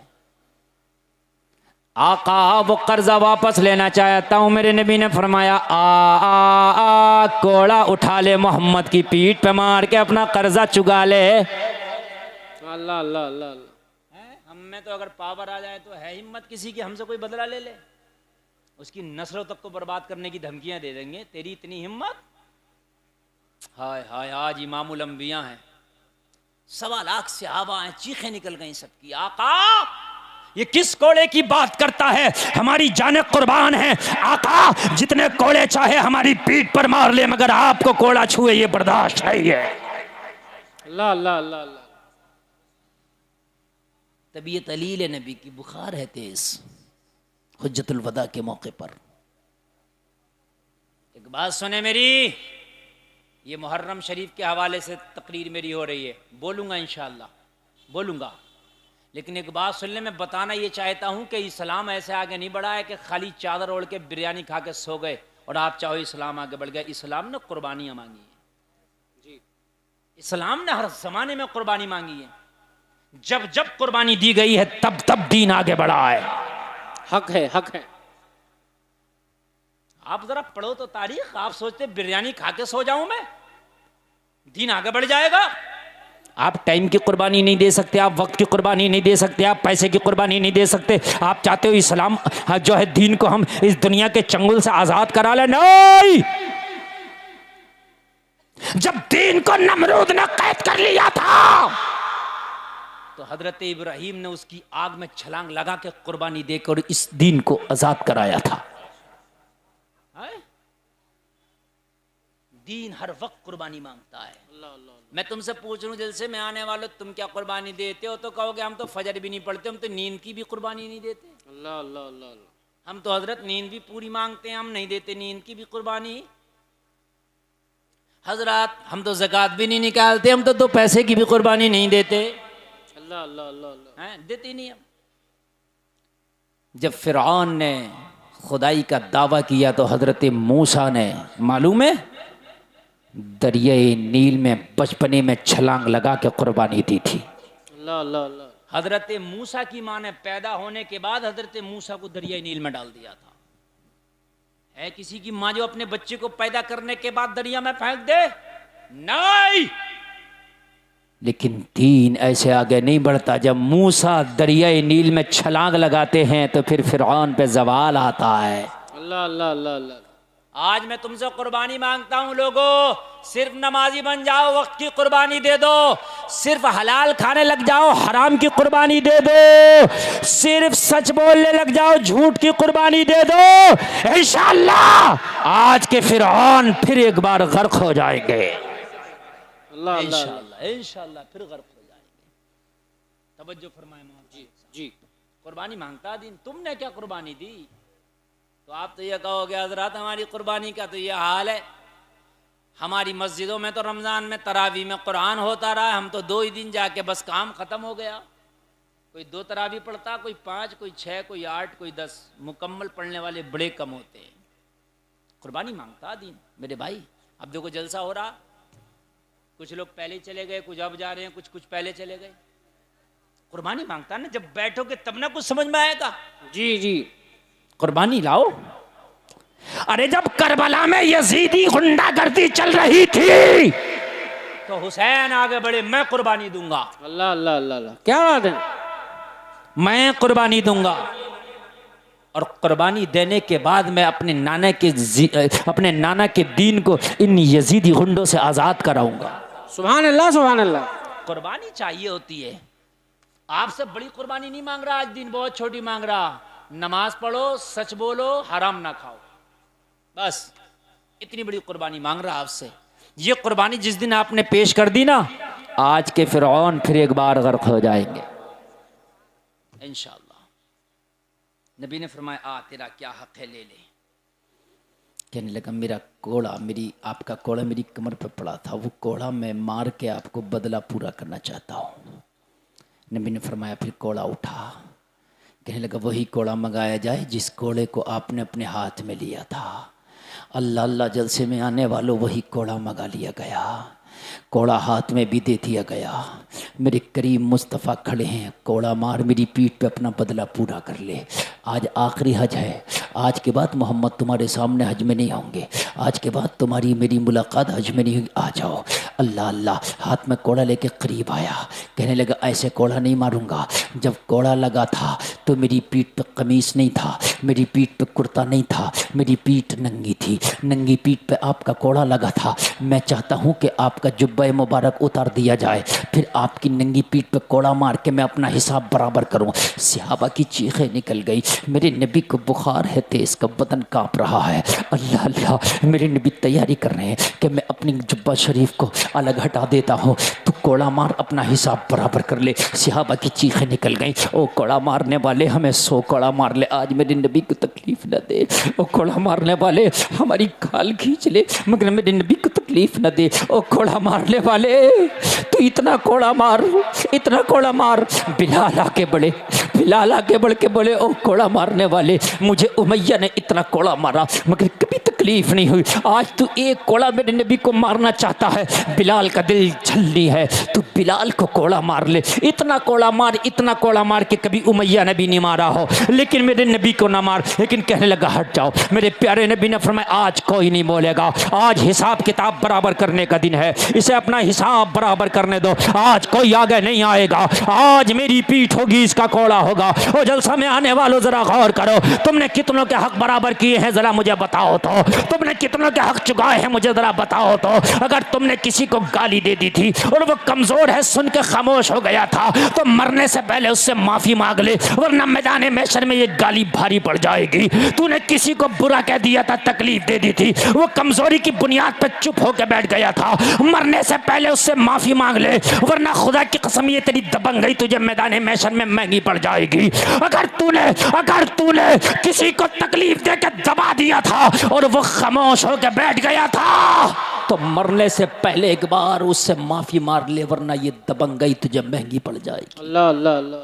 आका वो कर्जा वापस लेना चाहता हूं। मेरे नबी ने फरमाया, आ कोड़ा उठा ले, मोहम्मद की पीठ पे मार के अपना कर्जा चुका ले। अल्लाह अल्लाह अल्लाह। हम में तो अगर पावर आ जाए तो है हिम्मत किसी की हमसे कोई बदला ले ले, उसकी नस्लों तक को बर्बाद करने की धमकियां दे देंगे। तेरी इतनी हिम्मत? हाय हाय, आज इमामुल अंबिया हैं, 1.25 लाख सहाबा हैं, चीखें निकल गई सबकी। आका ये किस कोड़े की बात करता है? हमारी जाने कुर्बान है। आका जितने कोड़े चाहे हमारी पीठ पर मार ले, मगर आपको कोड़ा छुए ये बर्दाश्त है। ये अल्लाह अल्लाह अल्लाह अल्लाह। तबीयत अलील नबी की, बुखार है तेज, हुज्जतुल वदा के मौके पर। एक बात सुने मेरी, ये मुहर्रम शरीफ के हवाले से तकरीर मेरी हो रही है, बोलूँगा इंशाअल्लाह बोलूँगा, लेकिन एक बात सुन ले, मैं बताना ये चाहता हूँ कि इस्लाम ऐसे आगे नहीं बढ़ा है कि खाली चादर ओढ़ के बिरयानी खा के सो गए और आप चाहो इस्लाम आगे बढ़ गया। इस्लाम ने कुर्बानियाँ मांगी हैं जी, इस्लाम ने हर ज़माने में कुर्बानी मांगी है। जब जब कुर्बानी दी गई है तब तब दीन आगे बढ़ा है। हक है, हक है। आप जरा पढ़ो तो तारीख, आप सोचते बिरयानी खा के सो जाऊं मैं, दीन आगे बढ़ जाएगा? आप टाइम की कुर्बानी नहीं दे सकते, आप वक्त की कुर्बानी नहीं दे सकते, आप पैसे की कुर्बानी नहीं दे सकते। आप चाहते हो इस्लाम जो है दीन को हम इस दुनिया के चंगुल से आजाद करा ले? नहीं, जब दीन को नमरूद ने कैद कर लिया था तो हजरत इब्राहिम ने उसकी आग में छलांग लगा के कुर्बानी देकर इस दीन को आजाद कराया था। दीन हर वक्त कुर्बानी मांगता है। मैं तुमसे पूछ रहा हूं जलसे में आने वालों, तुम क्या कुर्बानी देते हो? तो कहोगे हम तो फजर भी नहीं पढ़ते, हम तो नींद की भी कुर्बानी नहीं देते। अल्लाह अल्लाह अल्लाह। हम तो हजरत नींद भी पूरी मांगते हैं, हम नहीं देते नींद की भी कुर्बानी। हजरत हम तो ज़कात भी नहीं निकालते, हम तो 2 पैसे की भी कुर्बानी नहीं देते। अल्लाह अल्लाह अल्लाह। हैं, देते नहीं हम। जब फिरौन ने खुदाई का दावा किया तो हजरत मूसा ने, मालूम है, दरियाए नील में बचपने में छलांग लगा के कुर्बानी दी थी। अल्लाह अल्लाह अल्लाह। हजरत मूसा की माँ ने पैदा होने के बाद हजरत मूसा को दरियाए नील में डाल दिया था। है किसी की माँ जो अपने बच्चे को पैदा करने के बाद दरिया में फेंक दे? नहीं। लेकिन दीन ऐसे आगे नहीं बढ़ता। जब मूसा दरियाए नील में छलांग लगाते हैं तो फिर फिरौन पे जवाल आता है। अल्लाह अल्लाह अल्लाह अल्लाह। आज मैं तुमसे कुर्बानी मांगता हूं लोगों, सिर्फ नमाजी बन जाओ, वक्त की कुर्बानी दे दो। सिर्फ हलाल खाने लग जाओ, हराम की कुर्बानी दे दो। सिर्फ सच बोलने लग जाओ, झूठ की कुर्बानी दे दो। इंशाअल्लाह आज के फिरौन फिर एक बार गर्क हो जाएंगे। इंशाअल्लाह इंशाअल्लाह फिर गर्क हो जाएंगे। तवज्जो फरमाए जी जी। कुर्बानी मांगता दिन, तुमने क्या कुर्बानी दी? तो आप तो ये कहोगे हजरत हमारी कुर्बानी का तो ये हाल है, हमारी मस्जिदों में तो रमज़ान में तरावी में कुरान होता रहा, हम तो 2 ही दिन जाके बस काम ख़त्म हो गया। कोई 2 तरावी पढ़ता, कोई 5, कोई 6, कोई 8, कोई 10, मुकम्मल पढ़ने वाले बड़े कम होते हैं। कुर्बानी मांगता दिन मेरे भाई। अब देखो जलसा हो रहा, कुछ लोग पहले चले गए, कुछ अब जा रहे हैं, कुछ पहले चले गए। कुर्बानी मांगता ना, जब बैठोगे तब ना कुछ समझ में आएगा। जी जी। कुर्बानी लाओ। अरे जब करबला में यजीदी गुंडागर्दी चल रही थी तो हुसैन आगे बढ़े, मैं कुर्बानी दूंगा। अल्लाह अल्लाह अल्लाह अल्लाह, क्या बात है। मैं कुर्बानी दूंगा और कुर्बानी देने के बाद मैं अपने नाना के दीन को इन यजीदी गुंडों से आजाद कराऊंगा। सुभान अल्लाह सुभान अल्लाह। कुर्बानी चाहिए होती है। आपसे बड़ी कुर्बानी नहीं मांग रहा, आज दिन बहुत छोटी मांग रहा। नमाज पढ़ो, सच बोलो, हराम ना खाओ, बस इतनी बड़ी कुर्बानी मांग रहा आपसे। ये कुर्बानी जिस दिन आपने पेश कर दी ना, आज के फिरौन फिर एक बार गर्क हो जाएंगे इंशाअल्लाह। नबी ने फरमाया, आ तेरा क्या हक है, ले ले। कहने लगा, मेरा कोड़ा, आपका कोड़ा मेरी कमर पर पड़ा था, वो कोड़ा मैं मार के आपको बदला पूरा करना चाहता हूँ। नबी ने फरमाया, फिर कोड़ा उठा। कहने लगा, वही कोड़ा मंगाया जाए जिस कोड़े को आपने अपने हाथ में लिया था। अल्लाह अल्लाह जलसे में आने वालों, वही कोड़ा मंगा लिया गया, कोड़ा हाथ में भी दे दिया गया। मेरे करीम मुस्तफ़ा खड़े हैं, कोड़ा मार मेरी पीठ पे अपना बदला पूरा कर ले। आज आखिरी हज है, आज के बाद मोहम्मद तुम्हारे सामने हज में नहीं होंगे, आज के बाद तुम्हारी मेरी मुलाकात हज में नहीं होगी, आ जाओ। अल्लाह अल्लाह, हाथ में कोड़ा लेके करीब आया। कहने लगा, ऐसे कोड़ा नहीं मारूंगा। जब कोड़ा लगा था तो मेरी पीठ पे कमीज़ नहीं था, मेरी पीठ पे कुर्ता नहीं था, मेरी पीठ नंगी थी। नंगी पीठ पे आपका कोड़ा लगा था। मैं चाहता हूँ कि आपका जुब्बा मुबारक उतार दिया जाए, फिर आपकी नंगी पीठ पे कोड़ा मार के मैं अपना हिसाब बराबर करूँ। सहाबा की चीखें निकल गई। मेरे नबी को बुखार है, तेज का बदन काँप रहा है। अल्लाह अल्लाह, मेरे नबी तैयारी कर रहे हैं कि मैं अपनी जुब्बा शरीफ को अलग हटा देता हूँ, तो कोड़ा मार अपना हिसाब बराबर कर ले। सहाबा की चीखें निकल गई, ओ कोड़ा मारने वाले हमें 100 कोड़ा मार ले, आज मेरे नबी को तकलीफ न दे। ओ कोड़ा मारने वाले हमारी खाल खींच ले, मगर मेरे नबी को तकलीफ न दे। ओ कोड़ा मारने वाले तू इतना कोड़ा मार, इतना कोड़ा मार। बिलाल आके बढ़े, बिलाल आके बढ़ के बोले, ओ कोड़ा मारने वाले, मुझे उमैया ने इतना कोड़ा मारा मगर कभी तकलीफ नहीं हुई, आज तू एक कोड़ा मेरे नबी को मारना चाहता है। बिलाल का दिल छलनी है, तू बिलाल को कोड़ा मार ले, इतना कोड़ा मार, इतना कोड़ा मार के कभी उमैया ने भी नहीं मारा हो, लेकिन मेरे नबी को ना मार। लेकिन कहने लगा, हट जाओ। मेरे प्यारे नबी ने फरमाया, आज कोई नहीं बोलेगा, आज हिसाब किताब बराबर करने का दिन है, इसे अपना हिसाब बराबर करने दो, आज कोई आगे नहीं आएगा, आज मेरी पीठ होगी, इसका कोड़ा होगा। ओ जलसा में आने वालों जरा गौर करो, तुमने कितनों के हक बराबर किए हैं जरा मुझे बताओ तो, तुमने कितनों के हक चुकाए हैं मुझे जरा बताओ तो। अगर तुमने किसी को गाली दे दी थी और वो कमजोर है सुन के खामोश हो गया था, तो मरने से पहले उससे माफी मांग ले, वरना मैदान महशर में ये गाली भारी पड़ जाएगी। तूने किसी को बुरा कह दिया था, तकलीफ दे दी थी, वो कमजोरी की बुनियाद पर चुप होकर बैठ गया था, मरने से पहले उससे माफी मांग ले, वरना खुदा की कसम ये तेरी दबंगई तुझे मैदान महशर में महंगी पड़ जाएगी। अगर तूने किसी को तकलीफ देकर दबा दिया था और वो खामोश होकर बैठ गया था, तो मरने से पहले एक बार उससे माफी मार ले, वरना ये दबंगई तुझे महंगी पड़ जाएगी। अल्लाह अल्लाह अल्लाह,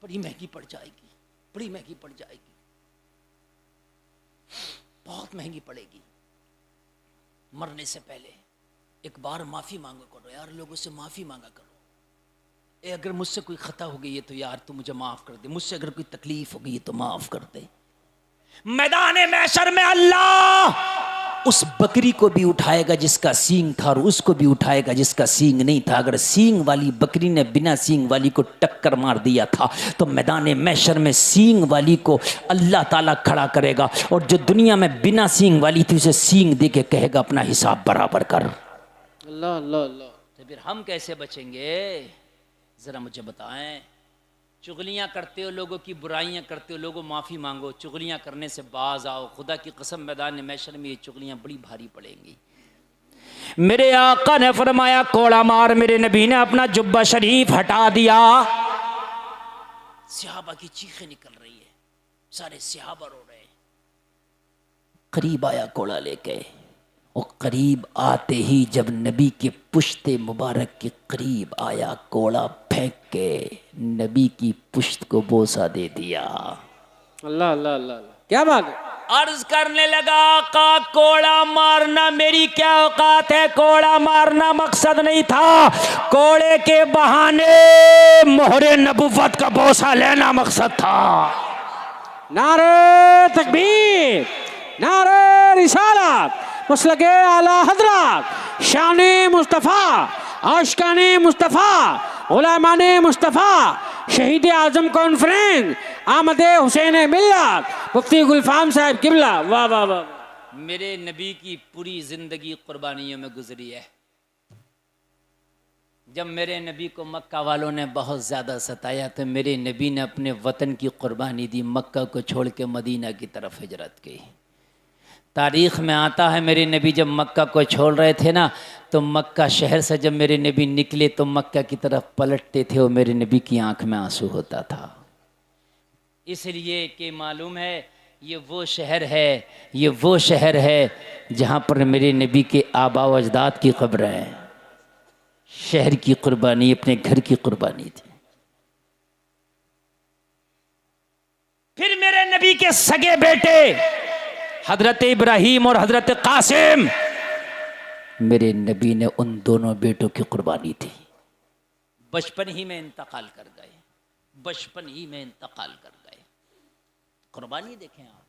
बड़ी महंगी पड़ जाएगी, बड़ी महंगी पड़ जाएगी, बहुत महंगी पड़ेगी। मरने से पहले एक बार माफी मांगा करो यार, लोगों से माफी मांगा करो। अगर मुझसे कोई खता हो गई है तो यार तू मुझे माफ कर दे, मुझसे अगर कोई तकलीफ हो गई है तो माफ कर दे। मैदान महशर में अल्लाह उस बकरी को भी उठाएगा जिसका सींग था और उसको भी उठाएगा जिसका सींग नहीं था। अगर सींग वाली बकरी ने बिना सींग वाली को टक्कर मार दिया था तो मैदान महशर में सींग वाली को अल्लाह ताला खड़ा करेगा, और जो दुनिया में बिना सींग वाली थी उसे सींग दे के कहेगा अपना हिसाब बराबर कर। अल्लाह अल्लाह अल्लाह। तो फिर हम कैसे बचेंगे जरा मुझे बताएं। चुगलियाँ करते हो, लोगों की बुराइयाँ करते हो, लोगों माफ़ी मांगो, चुगलियाँ करने से बाज आओ। खुदा की कसम मैदान महशर में ये चुगलियाँ बड़ी भारी पड़ेंगी। मेरे आका ने फरमाया कोड़ा मार, मेरे नबी ने अपना जुब्बा शरीफ हटा दिया। सहाबा की चीखें निकल रही है, सारे सहाबा रो रहे हैं। करीब आया कोड़ा लेके, और करीब आते ही जब नबी के पुश्ते मुबारक के करीब आया, कोड़ा फेंक के नबी की पुश्त को बोसा दे दिया। अल्लाह अल्लाह अल्लाह, क्या बात है। अर्ज करने लगा, आका कोड़ा मारना मेरी क्या औकात है, कोड़ा मारना मकसद नहीं था, कोड़े के बहाने मोहरे नबुव्वत का बोसा लेना मकसद था। नारे तकबीर, नारे रिसालत, मसलके आला हजरत, शाने मुस्तफ़ा, आशिकाने मुस्तफ़ा, उलमाने मुस्तफ़ा, शहीद आज़म कॉन्फ्रेंस, आमद हुसैन मिल्लत, मुफ्ती गुलफाम साहब किबला। वाह वाह वाह। मेरे नबी की पूरी जिंदगी कुर्बानियों में गुजरी है। जब मेरे नबी को मक्का वालों ने बहुत ज़्यादा सताया तो मेरे नबी ने अपने वतन की कुर्बानी दी, मक्का को छोड़ के मदीना की तरफ हिजरत की। तारीख़ में आता है मेरे नबी जब मक्का को छोड़ रहे थे ना, तो मक्का शहर से जब मेरे नबी निकले तो मक्का की तरफ पलटते थे और मेरे नबी की आंख में आंसू होता था। इसलिए कि मालूम है ये वो शहर है, ये वो शहर है जहाँ पर मेरे नबी के आबा व अजदाद की कब्र है। शहर की कुर्बानी अपने घर की कुर्बानी थी। फिर मेरे नबी के सगे बेटे हजरत इब्राहीम और हजरत कासिम, मेरे नबी ने उन दोनों बेटों की कुर्बानी थी। बचपन ही में इंतकाल कर गए, बचपन ही में इंतकाल कर गए। कुर्बानी देखें आप,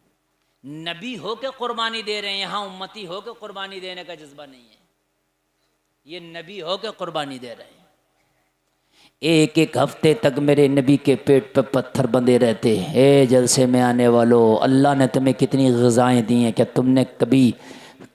नबी हो के कुर्बानी दे रहे हैं, यहाँ उम्मती हो के कुर्बानी देने का जज्बा नहीं है, ये नबी हो के कुर्बानी दे रहे हैं। एक एक हफ्ते तक मेरे नबी के पेट पे पत्थर बंधे रहते। हे जलसे में आने वालों, अल्लाह ने तुम्हें कितनी ग़िज़ाएँ दी हैं, क्या तुमने कभी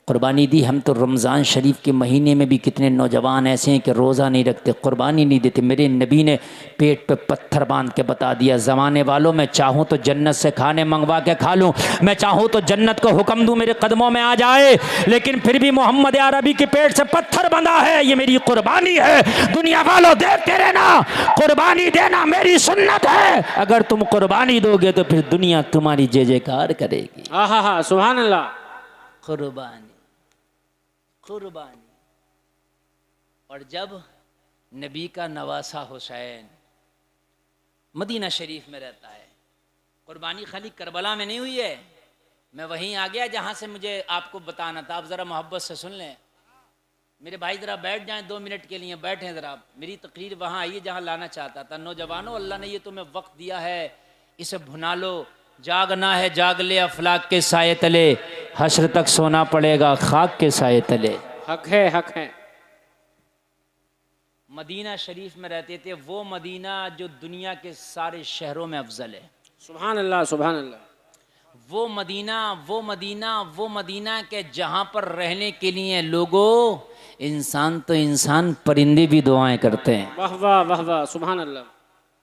कुर्बानी दी? हम तो रमज़ान शरीफ के महीने में भी कितने नौजवान ऐसे हैं कि रोज़ा नहीं रखते, कुर्बानी नहीं देते। मेरे नबी ने पेट पे पत्थर बांध के बता दिया, ज़माने वालों मैं चाहूँ तो जन्नत से खाने मंगवा के खा लूँ, मैं चाहूँ तो जन्नत को हुक्म दूँ मेरे कदमों में आ जाए, लेकिन फिर भी मोहम्मद अरबी के पेट से पत्थर बंधा है, ये मेरी कुर्बानी है। दुनिया वालों देखते रहना, कुर्बानी देना मेरी सुन्नत है। अगर तुम कुर्बानी दोगे तो फिर दुनिया तुम्हारी जय जयकार करेगी। हाँ हाँ हाँ, सुभान अल्लाह। कुर्बानी, कुर्बानी। और जब नबी का नवासा हुसैन मदीना शरीफ में रहता है, कुर्बानी खाली करबला में नहीं हुई है, मैं वहीं आ गया जहाँ से मुझे आपको बताना था। आप ज़रा मोहब्बत से सुन लें मेरे भाई, ज़रा बैठ जाएं 2 मिनट के लिए, बैठें ज़रा। मेरी तकरीर वहाँ आई है जहाँ लाना चाहता था। नौजवानों, अल्लाह ने ये तुम्हें वक्त दिया है, इसे भुना लो। जागना है जाग ले अफलाक के साए तले, हश्र तक सोना पड़ेगा खाक के साए तले। हक है, हक है। मदीना शरीफ में रहते थे, वो मदीना जो दुनिया के सारे शहरों में अफजल है। सुभान अल्लाह, सुभान अल्लाह। वो मदीना, वो मदीना, वो मदीना के जहाँ पर रहने के लिए लोगों, इंसान तो इंसान, परिंदे भी दुआएं करते हैं। वाह वाह वाह वाह, सुभान अल्लाह।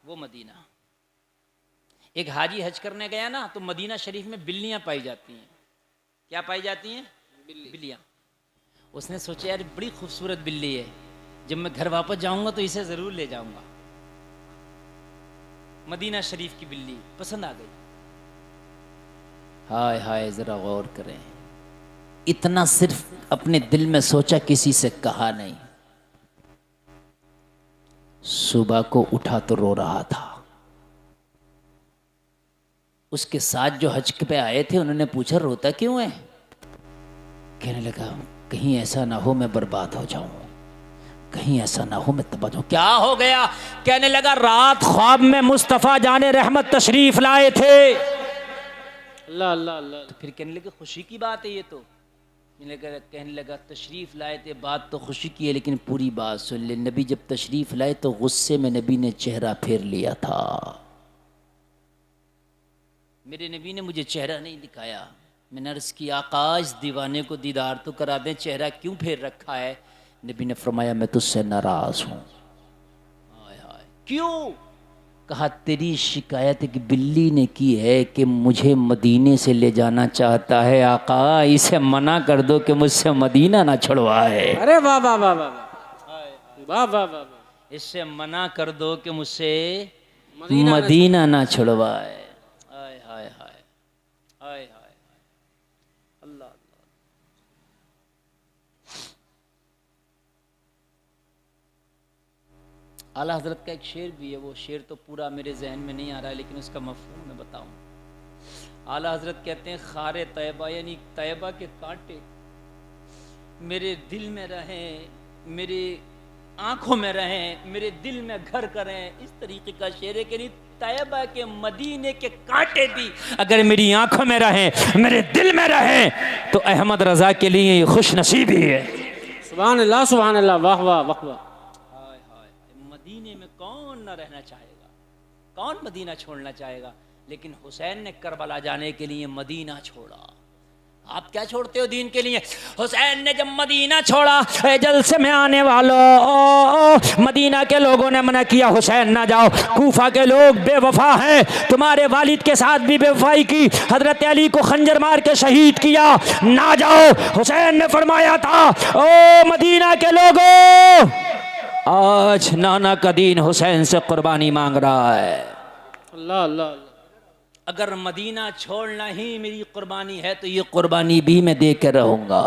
वो मदीना। एक हाजी हज करने गया ना, तो मदीना शरीफ में बिल्लियां पाई जाती हैं। क्या पाई जाती हैं? बिल्लियां। उसने सोचा यार बड़ी खूबसूरत बिल्ली है, जब मैं घर वापस जाऊंगा तो इसे जरूर ले जाऊंगा। मदीना शरीफ की बिल्ली पसंद आ गई। हाय हाय, जरा गौर करें, इतना सिर्फ अपने दिल में सोचा, किसी से कहा नहीं। सुबह को उठा तो रो रहा था। उसके साथ जो हज पे आए थे उन्होंने पूछा रोता क्यों है? कहने लगा कहीं ऐसा ना हो मैं बर्बाद हो जाऊं, कहीं ऐसा ना हो मैं तबाह हो। क्या हो गया? कहने लगा रात ख्वाब में मुस्तफ़ा जाने रहमत तशरीफ लाए थे। अल्लाह अल्लाह अल्लाह। तो फिर कहने लगे खुशी की बात है ये तो। कहने लगा तशरीफ लाए थे, बात तो खुशी की है, लेकिन पूरी बात सुन ले। नबी जब तशरीफ लाए तो गुस्से में नबी ने चेहरा फेर लिया था। मेरे नबी ने मुझे चेहरा नहीं दिखाया। मैंने अर्ज़ की आकाश दीवाने को दीदार तो करा दें, चेहरा क्यों फेर रखा है? नबी ने फरमाया मैं तुझसे नाराज़ हूँ। हाय हाय, क्यों? कहा तेरी शिकायत एक बिल्ली ने की है कि मुझे मदीने से ले जाना चाहता है। आका इसे मना कर दो कि मुझसे मदीना ना छुड़वाए। अरे वाह वाह वाह वाह वाह वाह वाह। इससे मना कर दो कि मुझसे मदीना ना छुड़वाए। हाय हाय हाय हाय हाय अल्लाह अल्लाह। आला हजरत का एक शेर भी है, वो शेर तो पूरा मेरे जहन में नहीं आ रहा है, लेकिन उसका मफहूम मैं बताऊं। आला हजरत कहते हैं, खारे तैयबा यानी तैयबा के कांटे मेरे दिल में रहें, मेरे आंखों में रहें, मेरे दिल में घर करें। इस तरीके का शेर है कि नहीं, तैयबा के मदीने के कांटे भी अगर मेरी आंखों में रहें, मेरे दिल में रहें, तो अहमद रजा के लिए ये खुश नसीबी है। सुभान अल्लाह, सुभान अल्लाह, वाह वाह वाह वाह। हाय हाय, मदीने में कौन न रहना चाहेगा, कौन मदीना छोड़ना चाहेगा। लेकिन हुसैन ने करबला जाने के लिए मदीना छोड़ा। आप क्या छोड़ते हो दीन के लिए? हुसैन ने जब मदीना छोड़ा, जलसे में आने वालों, मदीना के लोगों ने मना किया, हुसैन ना जाओ, कूफा के लोग बेवफा हैं, तुम्हारे वालिद के साथ भी बेवफाई की, हजरत अली को खंजर मार के शहीद किया, ना जाओ। हुसैन ने फरमाया था, ओ मदीना के लोगों, आज नाना का दीन हुसैन से कुर्बानी मांग रहा है। अल्लाह अल्लाह। अगर मदीना छोड़ना ही मेरी कुर्बानी है तो ये कुर्बानी भी मैं दे के रहूंगा।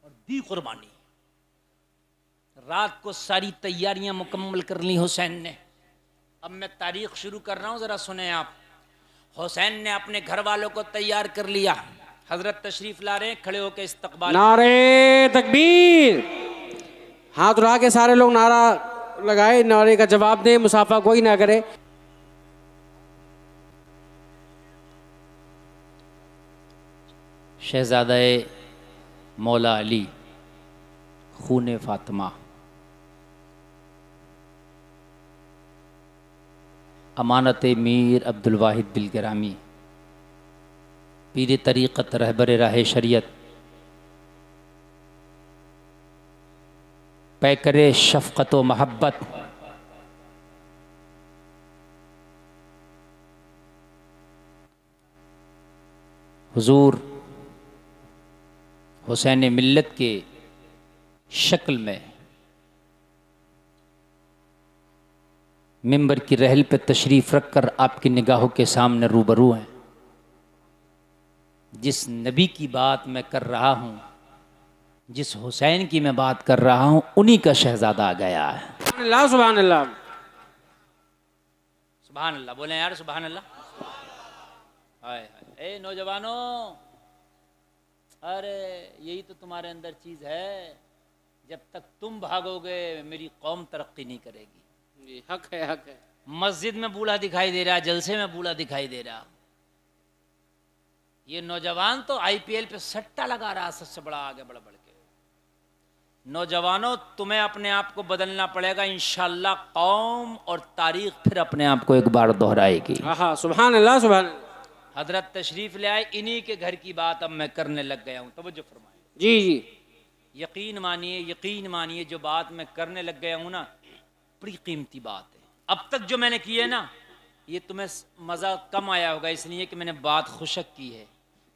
और दी कुर्बानी। रात को सारी तैयारियां मुकम्मल कर ली हुसैन ने। अब मैं तारीख शुरू कर रहा हूं, जरा सुने आप। हुसैन ने अपने घर वालों को तैयार कर लिया। हजरत तशरीफ ला रहे हैं, खड़े होकर इस्तकबाल। नारे तकबीर, हाथ उठा के सारे लोग नारा लगाए, नारे का जवाब दे, मुसाफा कोई ना करे। शहजादा मौला अली खून फातिमा, अमानत मीर अब्दुल वाहिद बिलग्रामी, पीर तरीक़त रहबर राह शरीयत, पैकरे शफ़क़त व महब्बत, हुजूर हुसैन मिल्लत के शक्ल में मिंबर की रहल पे तशरीफ़ रखकर आपकी निगाहों के सामने रूबरू हैं। जिस नबी की बात मैं कर रहा हूँ, जिस हुसैन की मैं बात कर रहा हूँ, उन्हीं का शहजादा आ गया है। सुभान अल्लाह, सुभान अल्लाह, सुभान अल्लाह। बोले यार सुभान अल्लाह। हाय हाय। ए नौजवानों, अरे यही तो तुम्हारे अंदर चीज़ है। जब तक तुम भागोगे मेरी कौम तरक्की नहीं करेगी। हक है, हक है। मस्जिद में बूढ़ा दिखाई दे रहा, जलसे में बूढ़ा दिखाई दे रहा। ये नौजवान तो आईपीएल पे सट्टा लगा रहा, सबसे बड़ा आगे बढ़ बढ़ के। नौजवानों, तुम्हें अपने आप को बदलना पड़ेगा। इंशाअल्लाह कौम और तारीख फिर अपने आप को एक बार दोहराएगी। हाँ, सुभान अल्लाह, सुभान अल्लाह। हजरत तशरीफ ले आए, इन्हीं के घर की बात अब मैं करने लग गया हूँ। तवज्जो फरमाएं। जी जी। यकीन मानिए, जो बात मैं करने लग गया हूँ ना, बड़ी कीमती बात है। अब तक जो मैंने की है ना, ये तुम्हें मज़ा कम आया होगा, इसलिए कि मैंने बात खुशक की है,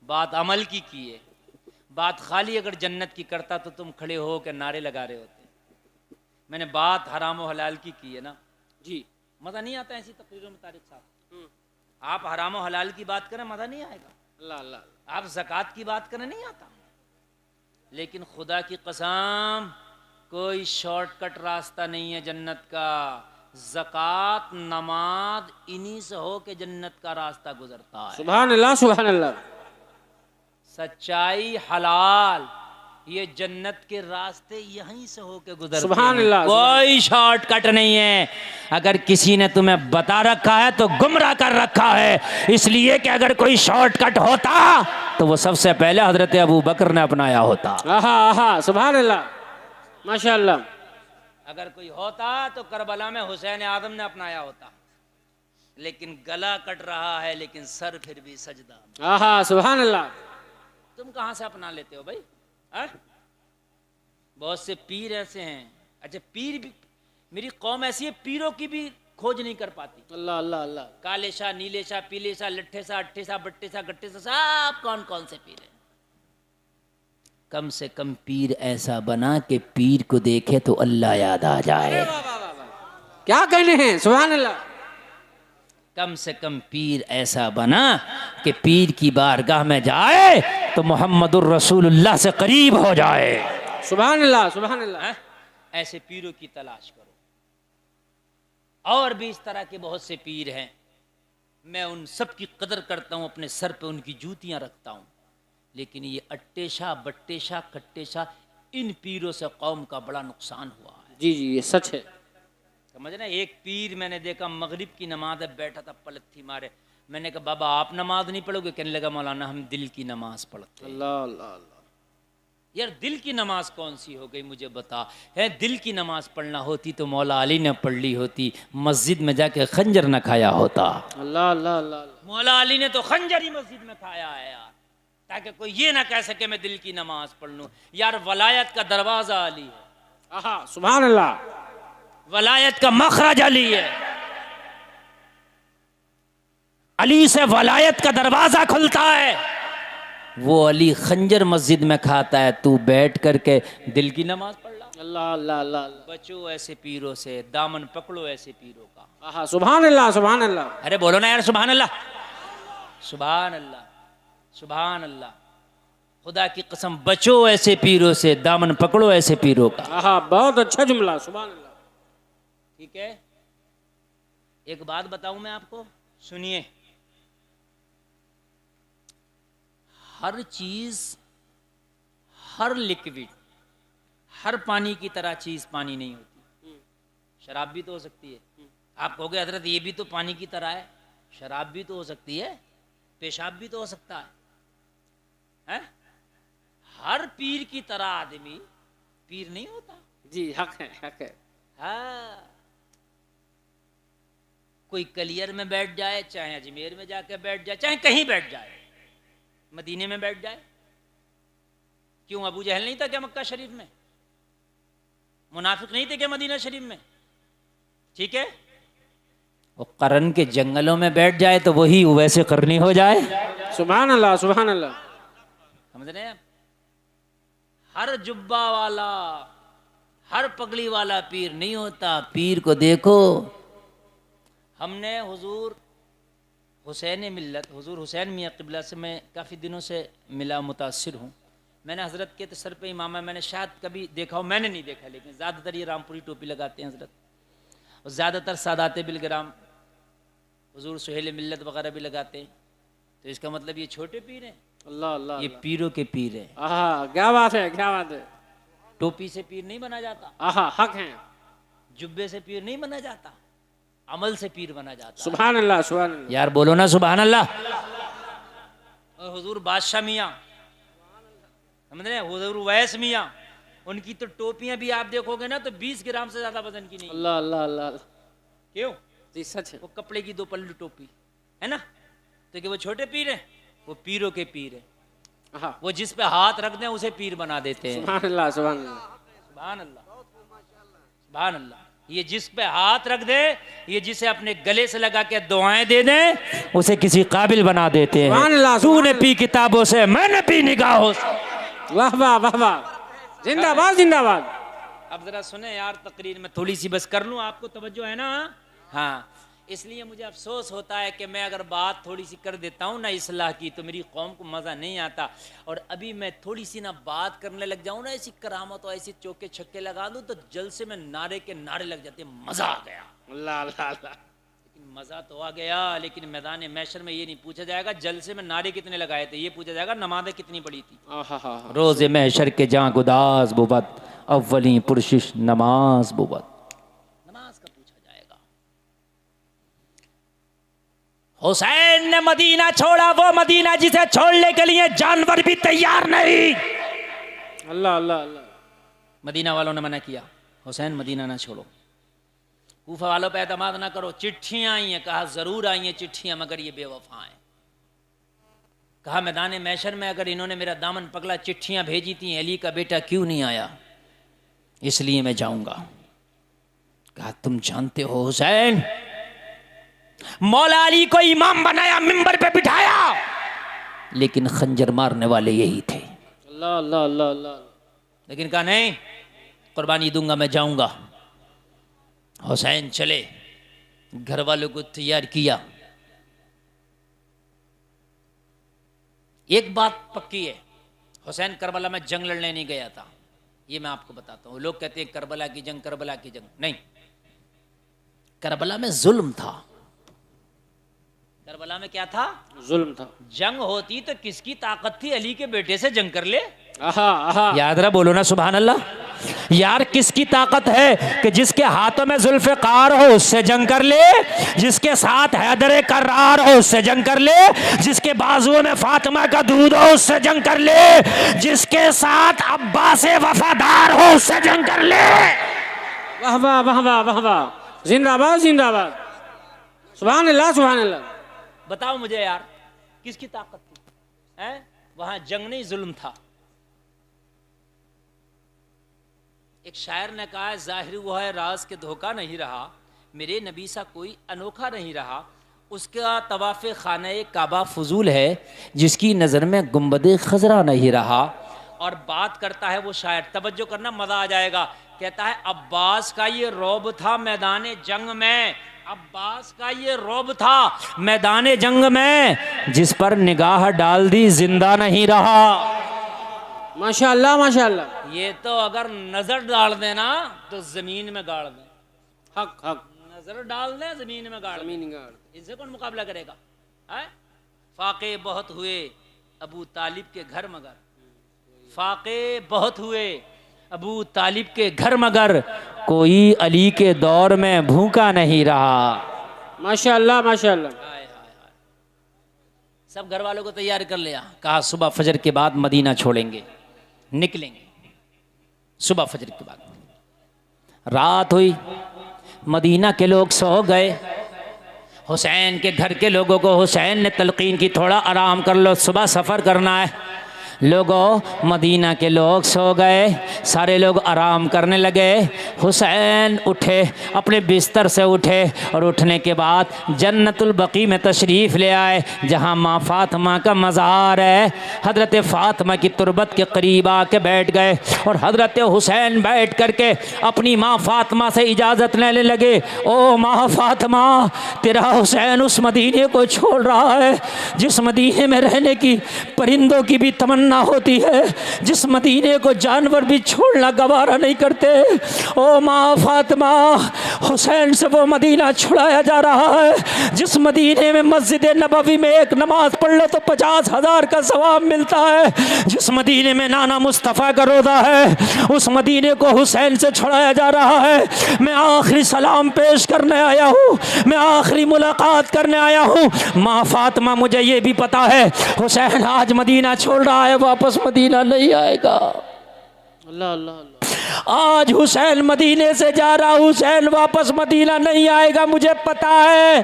बात अमल की है। बात खाली अगर जन्नत की करता तो तुम खड़े हो के नारे लगा रहे होते। मैंने बात हराम और हलाल की है ना जी। मज़ा नहीं आता ऐसी तकरीरों में तारिक साहब। आप हराम और हलाल की बात करें, मज़ा नहीं आएगा। अल्लाह अल्लाह। आप ज़कात की बात करें, नहीं आता। लेकिन खुदा की कसम, कोई शॉर्टकट रास्ता नहीं है जन्नत का। ज़कात, नमाज, इन्हीं से हो के जन्नत का रास्ता गुजरता है। सुभान अल्लाह, सुभान अल्लाह। सच्चाई, हलाल, ये जन्नत के रास्ते यहीं से होके गुजरते सुभान हैं। अल्लाह। कोई शॉर्टकट नहीं है। अगर किसी ने तुम्हें बता रखा है तो गुमराह कर रखा है। इसलिए कि अगर कोई शॉर्टकट होता तो वो सबसे पहले हजरत अबू बकर ने अपनाया होता। आहा आहा, सुभान अल्लाह, माशाअल्लाह। अगर कोई होता तो करबला में हुसैन आदम ने अपनाया होता। लेकिन गला कट रहा है, लेकिन सर फिर भी सजदा। आहा, सुभान अल्लाह। तुम कहाँ से अपना लेते हो भाई? बहुत से पीर ऐसे हैं। अच्छा, पीर भी, मेरी कौम ऐसी है, पीरों की भी खोज नहीं कर पाती। अल्लाह अल्लाह अल्लाह। काले शाह, नीले शाह, पीले शाह, लट्ठे शाह, अट्ठे शाह, बट्टे शाह, गट्टे शाह, सब कौन कौन से पीर हैं। कम से कम पीर ऐसा बना कि पीर को देखे तो अल्लाह याद आ जाए। क्या कहने हैं, सुभान अल्लाह। कम से कम पीर ऐसा बना कि पीर की बारगाह में जाए तो मोहम्मदुर रसूलुल्लाह से करीब हो जाए। सुभान अल्लाह, सुभान अल्लाह। हैं? ऐसे पीरों की तलाश करो। और भी इस तरह के बहुत से पीर हैं, मैं उन सब की कदर करता हूँ, अपने सर पे उनकी जूतियाँ रखता हूँ, लेकिन ये अट्टेशाह बट्टेशाह कट्टेशाह इन पीरों से कौम का बड़ा नुकसान हुआ है। जी जी, ये सच है। समझ ना, एक पीर मैंने देखा मगरिब की नमाज है, बैठा था पलथी मारे। मैंने कहा बाबा आप नमाज नहीं पढ़ोगे? कहने लगा मौलाना हम दिल की नमाज पढ़ते हैं। अल्लाह अल्लाह अल्लाह। यार दिल की नमाज कौन सी हो गई मुझे बता। है दिल की नमाज पढ़ना होती तो मौला अली ने पढ़ ली होती, मस्जिद में जाके खंजर न खाया होता। अल्लाह अल्लाह अल्लाह। मौला अली ने तो खंजर ही मस्जिद में खाया है यार, ताकि कोई ये ना कह सके मैं दिल की नमाज पढ़ लूं। यार वलायत का दरवाजा अली है, आहा सुभान अल्लाह। वलायत का मखरज अली है, अली से वलायत का दरवाजा खुलता है। वो अली खंजर मस्जिद में खाता है, तू बैठ करके दिल की नमाज पढ़ ला। अल्लाह अल्लाह अल्लाह। बचो ऐसे पीरों से, दामन पकड़ो ऐसे पीरों का। आहा सुभान अल्लाह, सुभान अल्लाह। अरे बोलो ना यार सुभान अल्लाह, सुभान अल्लाह, सुभान अल्लाह। खुदा की कसम बचो ऐसे पीरों से, दामन पकड़ो ऐसे पीरों का। आहा बहुत अच्छा जुमला, सुभान अल्लाह। ठीक है, एक बात बताऊं मैं आपको, सुनिए। हर चीज, हर लिक्विड, हर पानी की तरह चीज पानी नहीं होती। शराब भी तो हो सकती है। आप कहोगे हजरत ये भी तो पानी की तरह है। शराब भी तो हो सकती है, पेशाब भी तो हो सकता है? हर पीर की तरह आदमी पीर नहीं होता। जी हक है, हक है। हाँ, कोई कलियर में बैठ जाए, चाहे अजमेर में जाके बैठ जाए, चाहे कहीं बैठ जाए, मदीने में बैठ जाए। क्यों अबू जहल नहीं था क्या मक्का शरीफ में? मुनाफिक नहीं थे क्या मदीना शरीफ में? ठीक है, वो करन के जंगलों में बैठ जाए तो वही वैसे करनी हो जाए। सुभान अल्लाह, सुभान अल्लाह। समझ रहे हैं? हर जुब्बा वाला, हर पगड़ी वाला पीर नहीं होता। पीर को देखो, हमने हुजूर हुसैन मिल्लत, हुजूर हुसैन मियाँ क़िबला से मैं काफ़ी दिनों से मिला, मुतासिर हूँ। मैंने हज़रत के सर पे इमामा मैंने शायद कभी देखा हो, मैंने नहीं देखा, लेकिन ज़्यादातर ये रामपुरी टोपी लगाते हैं हज़रत, और ज़्यादातर सादात बिलग्राम, हुजूर सुहेल मिल्लत वगैरह भी लगाते हैं। तो इसका मतलब ये छोटे पीर हैं? अल्लाह अल्लाह। ये पीरों के पीर हैं। आहा क्या बात है, क्या बात है। टोपी से पीर नहीं बना जाता, आहा हक है। जुब्बे से पीर नहीं बना जाता, अमल से पीर बना जाता। सुभान अल्लाह, सुभान अल्लाह। यार बोलो ना सुभान अल्लाह। और हुजूर बादशाह मियाँ, समझ रहे हैं, हुजूर वैस मियाँ, उनकी तो टोपियां भी आप देखोगे ना तो 20 ग्राम से ज्यादा वजन की नहीं। अल्लाह अल्लाह अल्लाह। क्यों? जी सच है। वो कपड़े की 2 पल्लू टोपी है ना, तो कि वो छोटे पीर हैं? वो पीरों के पीर हैं। आहा वो जिस पे हाथ रख दें उसे पीर बना देते हैं। सुभान अल्लाह, सुभान अल्लाह। सुभान अल्लाह, सुभान अल्लाह। ये जिस पे हाथ रख दे, ये जिसे अपने गले से लगा के दुआएं दे दें, उसे किसी काबिल बना देते हैं। सुभान अल्लाह, तूने पी किताबों से, मैंने पी निगाहों से। वाह वाह वाह वाह, जिंदाबाद जिंदाबाद। अब जरा सुने यार, तकरीर में थोड़ी सी बस कर लूं, आपको तवज्जो है ना? हाँ, इसलिए मुझे अफसोस होता है कि मैं अगर बात थोड़ी सी कर देता हूँ ना इस्लाह की, तो मेरी कौम को मज़ा नहीं आता। और अभी मैं थोड़ी सी ना बात करने लग जाऊँ ना, ऐसी करामत और ऐसी चौके छक्के लगा दूँ तो जलसे में नारे के नारे लग जाते हैं, मज़ा आ गया। अल्लाह अल्लाह अल्लाह। लेकिन मज़ा तो आ गया, लेकिन मैदान मैशर में ये नहीं पूछा जाएगा जलसे में नारे कितने लगाए थे, ये पूछा जाएगा नमाज़ें कितनी पड़ी थी। आहा रोज़े महशर के जहाँ गुदास बुबत, अव्वली पुरशिश नमाज बुबत, नमाज का पूछा जाएगा। हुसैन ने मदीना छोड़ा, वो मदीना जिसे छोड़ने के लिए जानवर भी तैयार नहीं। अल्लाह अल्लाह अल्लाह। मदीना वालों ने मना किया, हुसैन मदीना ना छोड़ो, कूफा वालों पे एतमाद ना करो। चिट्ठियां आई हैं, कहा जरूर आई हैं चिट्ठियां, मगर ये बेवफा हैं। कहा मैदान मैशर में अगर इन्होंने मेरा दामन पकड़ा, चिट्ठियां भेजी थी, अली का बेटा क्यों नहीं आया, इसलिए मैं जाऊंगा। कहा तुम जानते हो हुसैन, मौला अली को इमाम बनाया, मिंबर पे बिठाया, लेकिन खंजर मारने वाले यही थे। अल्लाह अल्लाह अल्लाह अल्लाह। लेकिन कहा नहीं, कुर्बानी दूंगा, मैं जाऊंगा। हुसैन चले, घर वालों को तैयार किया, एक बात पक्की है, हुसैन करबला में जंग लड़ने नहीं गया था, ये मैं आपको बताता हूँ। लोग कहते हैं करबला की जंग, करबला की जंग, नहीं, करबला में जुल्म था। करबला में क्या था? जुल्म था। जंग होती तो किसकी ताकत थी? अली के बेटे से जंग कर ले। आहा आहा। याद रहा, बोलो ना सुभान अल्लाह। यार किसकी ताकत है कि जिसके हाथों में जुल्फ़िकार हो उससे जंग कर ले, जिसके साथ हैदर करार हो उससे जंग कर ले, जिसके बाजुओं में फातिमा का दूध हो उससे जंग कर ले, जिसके साथ अब्बास वफादार हो उससे जंग कर ले। वाह वाह वाह वाह वाह वाह, जिंदाबाद जिंदाबाद, सुभान अल्लाह सुभान अल्लाह। बताओ मुझे यार, किसकी ताकत थी? हैं? वहां जंग नहीं, जुल्म था। एक शायर ने कहा है, जाहिर हुआ है राज के धोखा नहीं रहा, मेरे नबी सा कोई अनोखा नहीं रहा, उसका तवाफ़ खाना काबा फजूल है, जिसकी नज़र में गुंबद खजरा नहीं रहा। और बात करता है वो शायर, तवज्जो करना, मजा आ जाएगा। कहता है अब्बास का ये रौब था मैदान जंग में, अब्बास का ये रौब था मैदान जंग में, जिस पर निगाह डाल दी जिंदा नहीं रहा। माशाअल्लाह माशाअल्लाह। ये तो अगर नजर डाल देना तो जमीन में गाड़ दे। हक हक। नजर डाल दे जमीन में गाड़ दे। जमीन गाड़। इससे कौन मुकाबला करेगा? है? फाके बहुत हुए अबू तालिब के घर मगर, फाके बहुत हुए अबू तालिब के घर मगर, कोई अली के दौर में भूखा नहीं रहा। माशाअल्लाह माशाअल्लाह। हाय हाय हाय। सब घर वालों को तैयार कर लिया, कहा सुबह फजर के बाद मदीना छोड़ेंगे, निकलेंगे सुबह फजर के बाद। रात हुई, मदीना के लोग सो गए। हुसैन के घर के लोगों को हुसैन ने तलकीन की, थोड़ा आराम कर लो, सुबह सफ़र करना है। लोगों, मदीना के लोग सो गए, सारे लोग आराम करने लगे। हुसैन उठे, अपने बिस्तर से उठे और उठने के बाद जन्नतुल बकी में तशरीफ़ ले आए, जहाँ माँ फातिमा का मज़ार है। हज़रत फातिमा की तुरबत के करीब आके बैठ गए और हज़रत हुसैन बैठ करके अपनी माँ फातिमा से इजाज़त लेने लगे। ओ माँ फातिमा, तेरा हुसैन उस मदीने को छोड़ रहा है जिस मदीने में रहने की परिंदों की भी तमन्ना होती है, जिस मदीने को जानवर भी छोड़ना गवारा नहीं करते। ओ माँ फातिमा, हुसैन से वो मदीना छुड़ाया जा रहा है जिस मदीने में मस्जिद नबवी में एक नमाज पढ़ लो तो 50,000 का सवाब मिलता है, जिस मदीने में नाना मुस्तफ़ा का रोज़ा है, उस मदीने को हुसैन से छुड़ाया जा रहा है। मैं आखिरी सलाम पेश करने आया हूँ, मैं आखिरी मुलाकात करने आया हूँ। माँ फातिमा, मुझे ये भी पता है हुसैन आज मदीना छोड़ रहा है, वापस मदीना नहीं आएगा। अल्लाह अल्लाह अल्लाह। आज हुसैन मदीने से जा रहा, हुसैन वापस मदीना नहीं आएगा, मुझे पता है।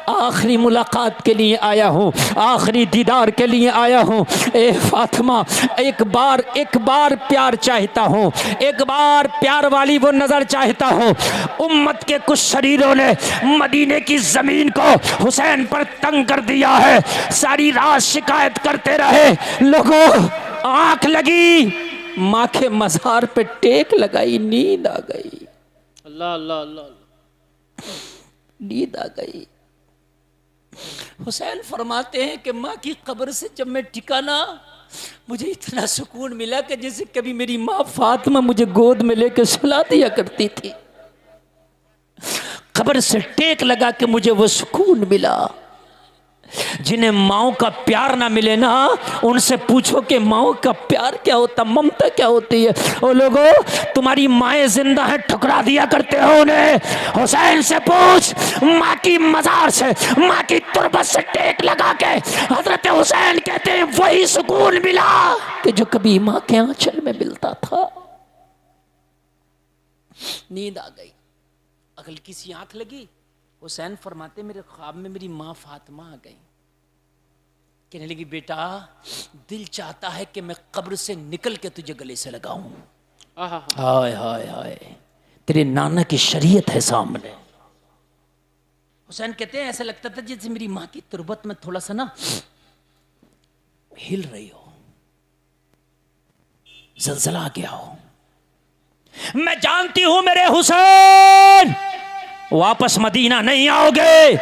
आखिरी मुलाकात के लिए आया हूँ, आखिरी दीदार के लिए आया हूँ। ए फातिमा, एक बार प्यार चाहता हूँ, एक बार प्यार वाली वो नज़र चाहता हूँ। उम्मत के कुछ शरीरों ने मदीने की ज़मीन को हुसैन पर तंग कर दिया है, सारी रात शिकायत करते रहे। लोगों, आँख लगी, माँ के मज़ार पे टेक लगाई, नींद आ गई। अल्लाह अल्लाह अल्लाह। नींद आ गई। हुसैन फरमाते हैं कि माँ की कब्र से जब मैं टिका ना, मुझे इतना सुकून मिला कि जैसे कभी मेरी माँ फातिमा मुझे गोद में लेकर सुला दिया करती थी। कब्र से टेक लगा के मुझे वो सुकून मिला। जिन्हें माओ का प्यार ना मिले ना, उनसे पूछो कि माओ का प्यार क्या होता, ममता क्या होती है। ओ लोगों, तुम्हारी माएँ जिंदा हैं, ठुकरा दिया करते हो उन्हें। हुसैन से पूछ, माँ की मज़ार से, माँ की तुरबत से टेक लगा के हजरत हुसैन कहते हैं वही सुकून मिला कि जो कभी माँ के आंचल में मिलता था। नींद आ गई, अगल किसी आंख लगी। हुसैन फरमाते मेरे ख्वाब में मेरी माँ फातिमा आ गई, कहने लगी बेटा दिल चाहता है कि मैं कब्र से निकल के तुझे गले से लगाऊं। हाय हाय हाय, तेरे नाना की शरीयत है सामने। हुसैन कहते हैं ऐसा लगता था जैसे मेरी माँ की तुरबत में थोड़ा सा ना हिल रही हो, जलजला आ गया हो। मैं जानती हूं मेरे हुसैन वापस मदीना नहीं आओगे,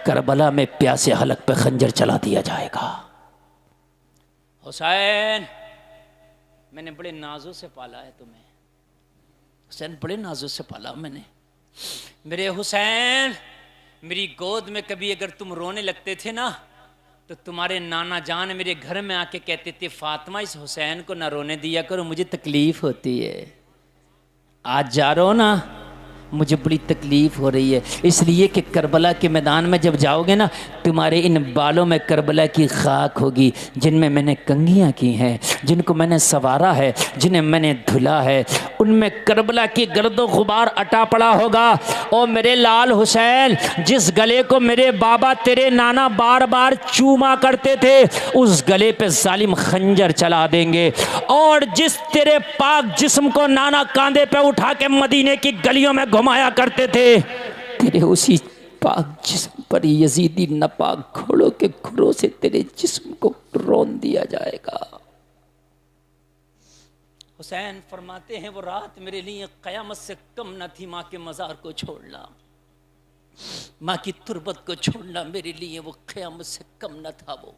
करबला में प्यासे हलक पे खंजर चला दिया जाएगा। हुसैन मैंने बड़े नाजों से पाला है तुम्हें, हुसैन बड़े नाजों से पाला मैंने। मेरे हुसैन, मेरी गोद में कभी अगर तुम रोने लगते थे ना, तो तुम्हारे नाना जान मेरे घर में आके कहते थे, फातिमा इस हुसैन को ना रोने दिया करो, मुझे तकलीफ होती है। आज जा रहे हो ना, मुझे बड़ी तकलीफ हो रही है, इसलिए कि करबला के मैदान में जब जाओगे ना, तुम्हारे इन बालों में करबला की खाक होगी, जिनमें मैंने कंघियाँ की हैं, जिनको मैंने संवारा है, जिन्हें मैंने धुला है, उनमें करबला की गर्दो गुबार अटा पड़ा होगा। और मेरे लाल हुसैन, जिस गले को मेरे बाबा तेरे नाना बार बार चूमा करते थे, उस गले पे जालिम खंजर चला देंगे। और जिस तेरे पाक जिस्म को नाना कांधे पे उठा के मदीने की गलियों में घुमाया करते थे, तेरे उसी पाक जिस्म पर यजीदी नापाक घोड़ों के खुरों से तेरे जिस्म को रौंद दिया जाएगा। हुसैन फरमाते हैं, वो रात मेरे लिए कयामत से कम न थी, माँ के मज़ार को छोड़ना, माँ की तुरबत को छोड़ना मेरे लिए वो कयामत से कम न था। वो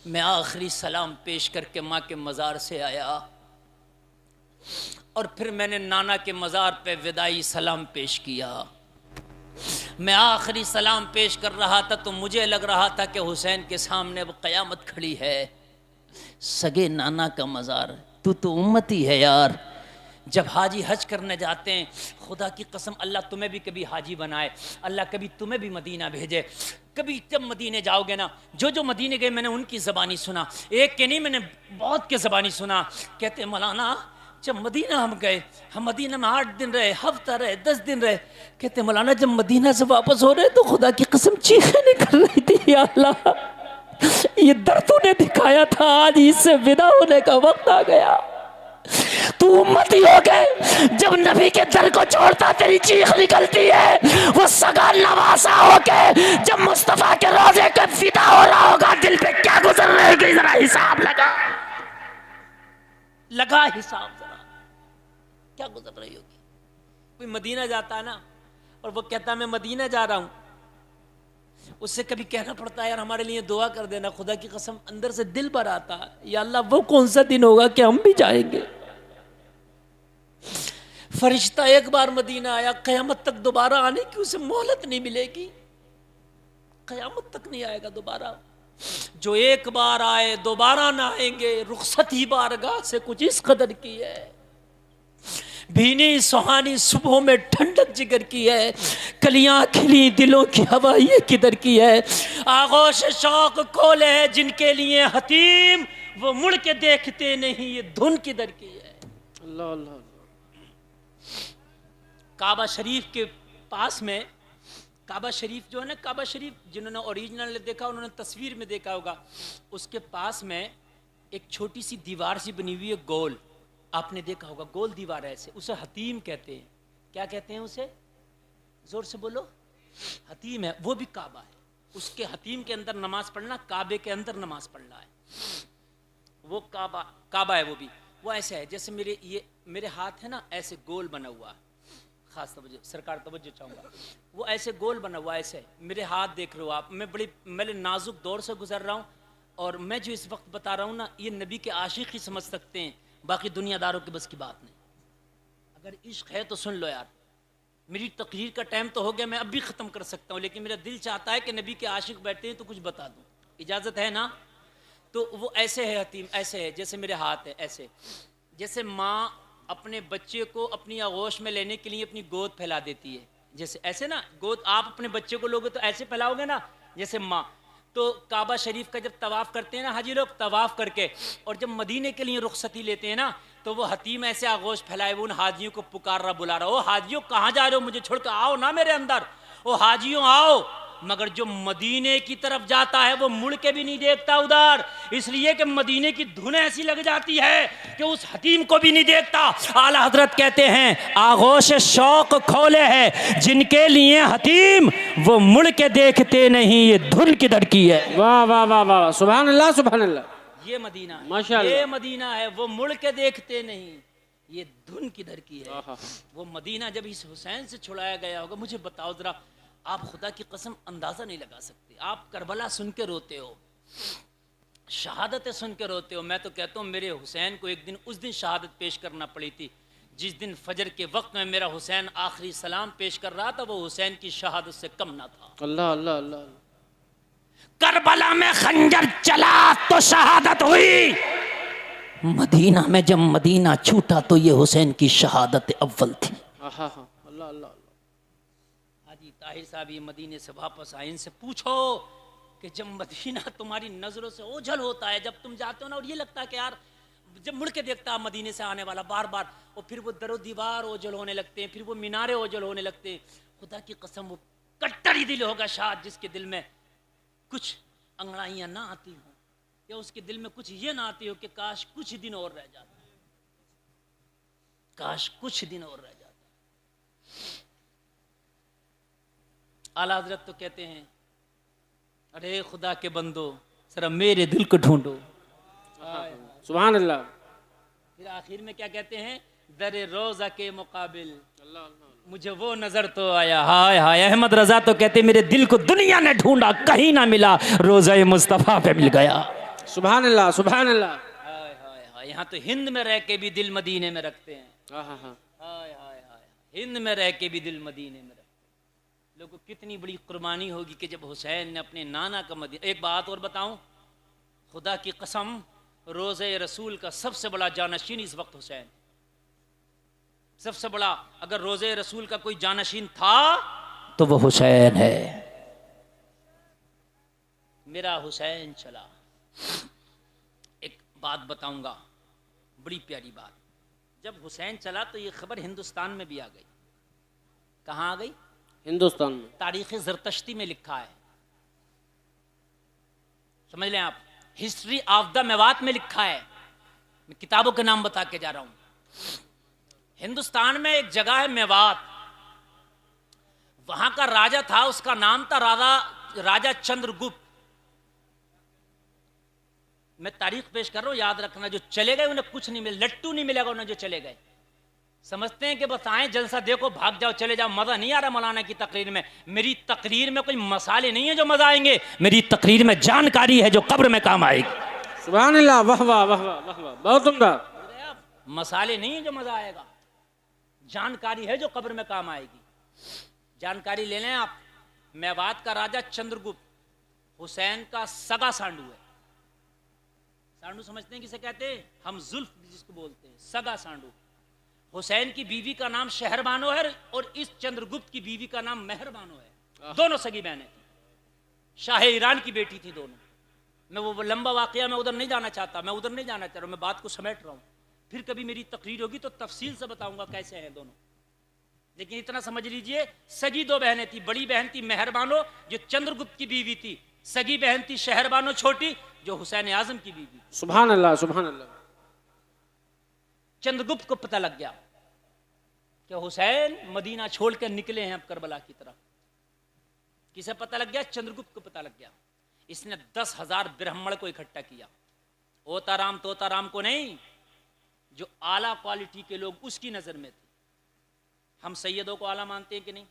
मैं आखिरी सलाम पेश करके माँ के मज़ार से आया, और फिर मैंने नाना के मज़ार पे विदाई सलाम पेश किया। मैं आखिरी सलाम पेश कर रहा था तो मुझे लग रहा था कि हुसैन के सामने अब क़यामत खड़ी है। सगे नाना का मज़ार, तू तो उम्मती है यार। जब हाजी हज करने जाते हैं, खुदा की कसम अल्लाह तुम्हें भी कभी हाजी बनाए, अल्लाह कभी तुम्हें भी मदीना भेजे। कभी जब मदीने जाओगे ना, जो मदीने गए मैंने उनकी ज़बानी सुना, एक के नहीं मैंने बहुत के ज़बानी सुना। कहते मौलाना जब मदीना हम गए, हम मदीना में 8 दिन रहे, हफ्ता रहे, 10 दिन रहे। कहते मौलाना जब मदीना से वापस हो रहे तो खुदा की कसम चीखें निकल रही थी, या अल्लाह ये दर तूने दिखाया था, आज इससे विदा होने का वक्त आ गया। तू उम्मती हो गए, जब नबी के दर को छोड़ता तेरी चीख निकलती है। वो सगा नवासा हो के जब मुस्तफा के रोजे का फिदा हो रहा होगा, दिल पे क्या गुजर रही होगी, जरा हिसाब लगा हिसाब, जरा क्या गुजर रही होगी। कोई मदीना जाता है ना और वो कहता है मैं मदीना जा रहा हूं, उससे कभी कहना पड़ता है यार हमारे लिए दुआ कर देना। खुदा की कसम अंदर से दिल भर आता है, या अल्लाह वो कौन सा दिन होगा कि हम भी जाएंगे। फरिश्ता एक बार मदीना आया, क़यामत तक दोबारा आने की उसे मोहलत नहीं मिलेगी, क़यामत तक नहीं आएगा दोबारा। जो एक बार आए दोबारा ना आएंगे, रुखसत ही बारगाह से कुछ इस कदर की है। भीनी सुहानी सुबहों में ठंडक जिगर की है, कलियां खिली दिलों की हवा ये किधर की है। आगोश शौक खोले है जिनके लिए हतीम, वो मुड़ के देखते नहीं ये धुन किधर की है। अल्लाह अल्लाह। काबा शरीफ के पास में, काबा शरीफ जो है ना, काबा शरीफ जिन्होंने ओरिजिनल देखा उन्होंने तस्वीर में देखा होगा, उसके पास में एक छोटी सी दीवार सी बनी हुई है गोल, आपने देखा होगा गोल दीवार है ऐसे, उसे हतीम कहते हैं। क्या कहते हैं उसे, जोर से बोलो। हतीम है, वो भी काबा है, उसके हतीम के अंदर नमाज पढ़ना, काबे के अंदर नमाज पढ़ना है, वो काबा है। वो ऐसे है जैसे मेरे हाथ है ना, ऐसे गोल बना हुआ, खास तवज्जो सरकार तवज्जो चाहूँगा, वो ऐसे गोल बना हुआ ऐसे। मेरे हाथ देख रहे हो आप, मैं नाजुक दौर से गुजर रहा हूँ, और मैं जो इस वक्त बता रहा हूँ ना, ये नबी के आशिक ही समझ सकते हैं, बाकी दुनियादारों की बस की बात नहीं। अगर इश्क है तो सुन लो यार। मेरी तकरीर का टाइम तो हो गया, मैं अब भी ख़त्म कर सकता हूँ, लेकिन मेरा दिल चाहता है कि नबी के आशिक बैठते हैं तो कुछ बता दूँ, इजाज़त है ना। तो वो ऐसे है हतीम, ऐसे है जैसे मेरे हाथ है ऐसे, जैसे माँ अपने बच्चे को अपनी आगोश में लेने के लिए अपनी गोद फैला देती है, जैसे ऐसे ना गोद आप अपने बच्चे को लोगे तो ऐसे फैलाओगे ना जैसे माँ। तो काबा शरीफ का जब तवाफ़ करते हैं ना हाजी लोग, तवाफ़ करके और जब मदीने के लिए रुखसती लेते हैं ना, तो वो हतीम ऐसे आगोश फैलाए वो उन हाजियों को पुकार रहा, बुला रहा, ओ हाजियों कहाँ जा रहे हो, मुझे छोड़कर आओ ना मेरे अंदर, ओ हाजियों आओ। मगर जो मदीने की तरफ जाता है वो मुड़ के भी नहीं देखता उधर, इसलिए कि मदीने की धुन ऐसी लग जाती है कि उस हतीम को भी नहीं देखता। आला हजरत कहते हैं आगोश शौक खोले है जिनके लिए हतीम, वो मुड़ के देखते नहीं ये धुन किधर की है। वाह वाह वाह वाह, सुभान अल्लाह सुभान अल्लाह। ये मदीना है, माशाअल्लाह, ये मदीना है, वो मुड़ के देखते नहीं ये धुन किधर की है। वो मदीना जब इस हुसैन से छुड़ाया गया होगा, मुझे बताओ जरा, आप खुदा की कसम अंदाज़ा नहीं लगा सकते। आप करबला सुन के रोते हो, शहादतें सुन के रोते हो। मैं तो कहता हूँ मेरे हुसैन को एक दिन उस दिन शहादत पेश करना पड़ी थी जिस दिन फजर के वक्त में मेरा हुसैन आखिरी सलाम पेश कर रहा था, वो हुसैन की शहादत से कम ना था। अल्लाह अल्लाह अल्लाह। करबला में खंजर चला तो शहादत हुई, मदीना में जब मदीना छूटा तो ये हुसैन की शहादत अव्वल थी। अल्लाह अल्लाह। हाजी ताहिर साहब ये मदीने से वापस आए, इनसे पूछो कि जब मदीना तुम्हारी नजरों से ओझल होता है, जब तुम जाते हो ना और ये लगता है कि यार जब मुड़ के देखता है मदीने से आने वाला बार बार, और फिर वो दरो दीवार ओझल होने लगते हैं, फिर वो मीनारे ओझल होने लगते हैं। खुदा की कसम वो कट्टर ही दिल होगा शायद जिसके दिल में कुछ अंगड़ाइयाँ ना आती हों, या उसके दिल में कुछ ये ना आती हो कि काश कुछ दिन और रह जाता, काश कुछ दिन और रह जाता। आला हजरत तो कहते हैं अरे खुदा के बंदो जरा मेरे दिल को ढूंढो। सुभान अल्लाह। फिर आखिर में क्या कहते हैं, दरे रोजा के मुकाबिल मुझे वो नजर तो आया। हाय हाय अहमद रजा तो कहते मेरे दिल को दुनिया ने ढूंढा कहीं ना मिला, रोजा मुस्तफा पे मिल गया। सुभान अल्लाह सुभान अल्लाह। हाय हाय हाय यहाँ तो हिंद में रह के भी दिल मदीने में रखते हैं। हाँ। हाय हाय हाय हिंद में रह के भी दिल मदीने में रखते हैं। लोगों कितनी बड़ी कुर्बानी होगी कि जब हुसैन ने अपने नाना का मदीना। एक बात और बताऊं, खुदा की कसम रोज़े रसूल का सबसे बड़ा जानशीन इस वक्त हुसैन, सबसे बड़ा। अगर रोज़े रसूल का कोई जानशीन था तो वो हुसैन है। मेरा हुसैन चला। एक बात बताऊंगा, बड़ी प्यारी बात। जब हुसैन चला तो ये खबर हिंदुस्तान में भी आ गई। कहाँ आ गई? हिंदुस्तान में। तारीख़ ज़रतश्ती में लिखा है, समझ लें आप। हिस्ट्री ऑफ द मेवात में लिखा है। मैं किताबों के नाम बता के जा रहा हूं। हिंदुस्तान में एक जगह है मेवात, वहां का राजा था, उसका नाम था राजा चंद्रगुप्त। मैं तारीख पेश कर रहा हूं, याद रखना। जो चले गए उन्हें कुछ नहीं मिला, लट्टू नहीं मिलेगा उन्हें। जो चले गए समझते हैं कि बस आए जलसा देखो भाग जाओ चले जाओ, मजा नहीं आ रहा मौलाना की तकरीर में। मेरी तकरीर में कोई मसाले नहीं है जो मजा आएंगे, मेरी तकरीर में जानकारी है जो कब्र में काम आएगी। सुभान अल्लाह। वाह वाह वाह वाह वाह वाह, बहुत उम्दा। मसाले नहीं है जो मजा आएगा, जानकारी है जो कब्र में काम आएगी। जानकारी ले लें आप। मेवात का राजा चंद्रगुप्त हुसैन का सगा सांडू है। सांडू समझते हैं किसे कहते हैं? हम जुल्फ जिसको बोलते हैं, सगा सांडू। हुसैन की बीवी का नाम शहरबानो है और इस चंद्रगुप्त की बीवी का नाम मेहरबानो है। दोनों सगी बहनें थी, शाह ईरान की बेटी थी दोनों। मैं वो लंबा वाकया मैं उधर नहीं जाना चाहता, मैं उधर नहीं जाना चाह रहा हूं, मैं बात को समेट रहा हूं। फिर कभी मेरी तकरीर होगी तो तफसील से बताऊंगा कैसे हैं दोनों। लेकिन इतना समझ लीजिए, सगी दो बहनें थी। बड़ी बहन थी मेहरबानो जो चंद्रगुप्त की बीवी थी, सगी बहन थी शहरबानो छोटी जो हुसैन आजम की बीवी। सुभान अल्लाह सुभान अल्लाह। चंद्रगुप्त को पता लग गया कि हुसैन मदीना छोड़ कर निकले हैं अब करबला की तरफ। किसे पता लग गया? चंद्रगुप्त को पता लग गया। इसने 10,000 ब्राह्मण को इकट्ठा किया। ओताराम तोताराम को नहीं, जो आला क्वालिटी के लोग उसकी नजर में थे। हम सैयदों को आला मानते हैं कि नहीं?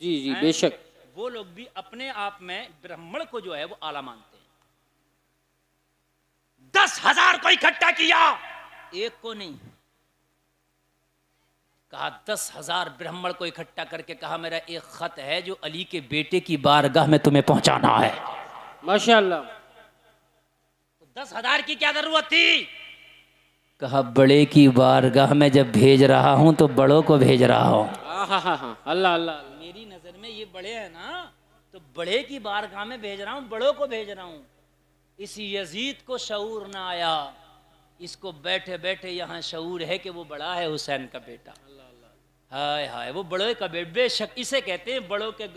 जी जी बेशक। वो लोग भी अपने आप में ब्राह्मण को जो है वो आला मानते हैं। 10,000 को इकट्ठा किया, एक को नहीं। कहा 10,000 ब्राह्मण को इकट्ठा करके कहा मेरा एक खत है जो अली के बेटे की बारगाह में तुम्हें पहुंचाना है। माशाअल्लाह। तो 10,000 की क्या जरूरत थी? कहा बड़े की बारगाह में जब भेज रहा हूं तो बड़ों को भेज रहा हूं। अल्लाह अल्लाह। मेरी नजर में ये बड़े हैं ना, तो बड़े की बारगाह में भेज रहा हूं, बड़ों को भेज रहा हूं। इस यजीद को शऊर ना आया, इसको बैठे बैठे यहाँ शऊर है कि वो बड़ा है, हुसैन का बेटा। हाय हाय, वो बड़े का बेटा। बेशक इसे कहते हैं बड़ों के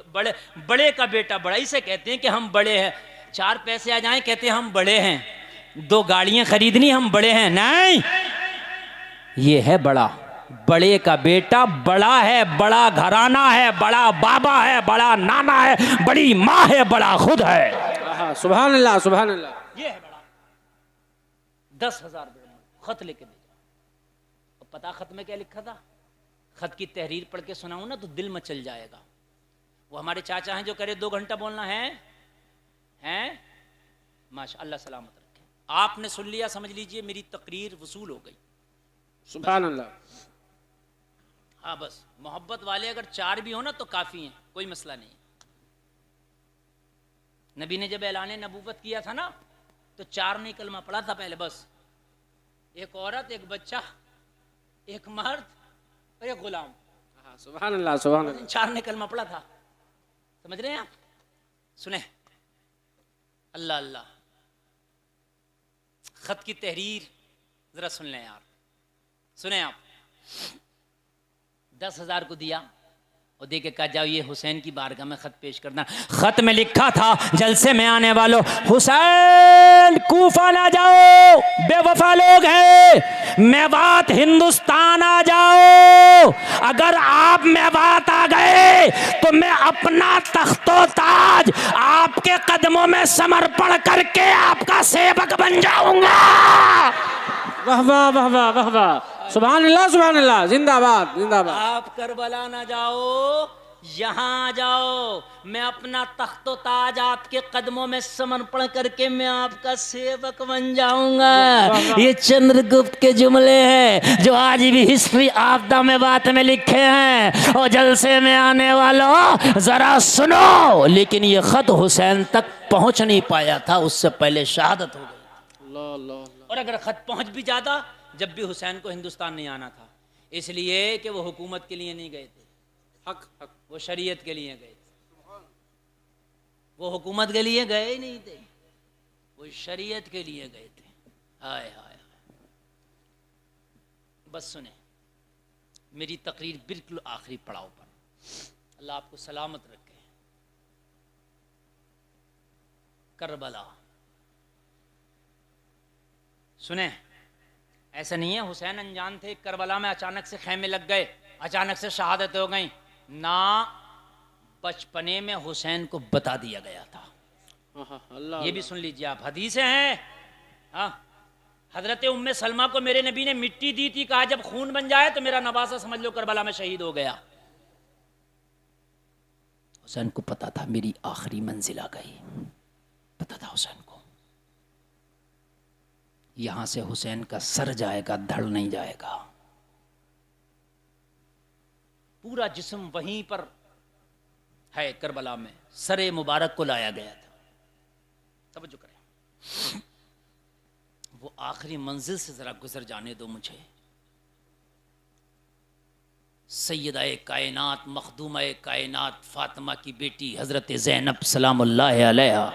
बड़े का बेटा बड़ा। इसे कहते हैं कि हम बड़े हैं। 4 पैसे आ जाएं कहते हैं हम बड़े हैं। 2 गाड़ियां खरीदनी हम बड़े हैं। नहीं, ये है बड़ा। बड़े का बेटा बड़ा है, बड़ा घराना है, बड़ा बाबा है, बड़ा नाना है, बड़ी माँ है, बड़ा खुद है। सुभान अल्लाह सुभान अल्लाह। ये है बड़ा। 10,000 खत लेके भेजा। पता खत में क्या लिखा था? खत की तहरीर पढ़ के सुनाऊं ना तो दिल में चल जाएगा। वो हमारे चाचा हैं जो करे 2 घंटा बोलना है। माशा अल्लाह सलामत रखे। आपने सुन लिया, समझ लीजिए मेरी तकरीर वसूल हो गई। सुभान अल्लाह। हाँ बस मोहब्बत वाले अगर 4 भी हो ना तो काफ़ी हैं, कोई मसला नहीं। नबी ने जब ऐलान नबूवत किया था ना तो 4 ने कलमा पढ़ा था पहले, बस एक औरत, एक बच्चा, एक मर्द और एक गुलाम। सुभान अल्लाह सुभान अल्लाह। 4 ने कलमा पढ़ा था, समझ रहे हैं आप? सुने, अल्लाह अल्लाह। खत की तहरीर जरा सुन लें यार, सुने आप। 10,000 को दिया और दे के कहा जाओ ये हुसैन की बारगाह में खत पेश करना। खत में लिखा था जलसे में आने वालों, हुसैन कूफा ना जाओ, बेवफा लोग हैं, मेवात हिंदुस्तान आ जाओ। अगर आप मेवात आ गए तो मैं अपना तख्तो ताज आपके कदमों में समर्पण करके आपका सेवक बन जाऊंगा। वाह वाह वाह वाह वाह वाह। सुभान अल्लाह जिंदाबाद जिंदाबाद। आप करबला ना जाओ, यहाँ आ जाओ, मैं अपना तख्तो ताज आपके कदमों में समर्पण करके मैं आपका सेवक बन जाऊंगा। ये चंद्रगुप्त के जुमले हैं जो आज भी हिस्ट्री आपदा में बात में लिखे हैं। और जलसे में आने वालों जरा सुनो, लेकिन ये खत हुसैन तक पहुंच नहीं पाया था, उससे पहले शहादत हो गई। और अगर खत पहुंच भी जाता, जब भी हुसैन को हिंदुस्तान नहीं आना था, इसलिए कि वो हुकूमत के लिए नहीं गए थे, हक हक, वो शरीयत के लिए गए थे। वो हुकूमत के लिए गए ही नहीं थे, वो शरीयत के लिए गए थे। हाय हाय, बस सुने मेरी तकरीर बिल्कुल आखिरी पड़ाव पर। अल्लाह आपको सलामत रखे। करबला सुने, ऐसा नहीं है हुसैन अनजान थे, करबला में अचानक से खैमे लग गए, अचानक से शहादत हो गई ना। बचपने में हुसैन को बता दिया गया था। ये भी सुन लीजिए आप, हदीसें हैं। हाँ, हजरत उम्मे सलमा को मेरे नबी ने मिट्टी दी थी, कहा जब खून बन जाए तो मेरा नवासा समझ लो करबला में शहीद हो गया। हुसैन को पता था मेरी आखिरी मंजिल आ गई, पता था हुसैन को। यहां से हुसैन का सर जाएगा, धड़ नहीं जाएगा। पूरा जिस्म वहीं पर है करबला में, सरे मुबारक को लाया गया था। तवज्जो करें, वो आखिरी मंजिल से जरा गुजर जाने दो मुझे। सैयदा-ए कायनात, मखदूमा-ए कायनात, फातिमा की बेटी हजरत ज़ैनब सलामुल्लाह अलैहा।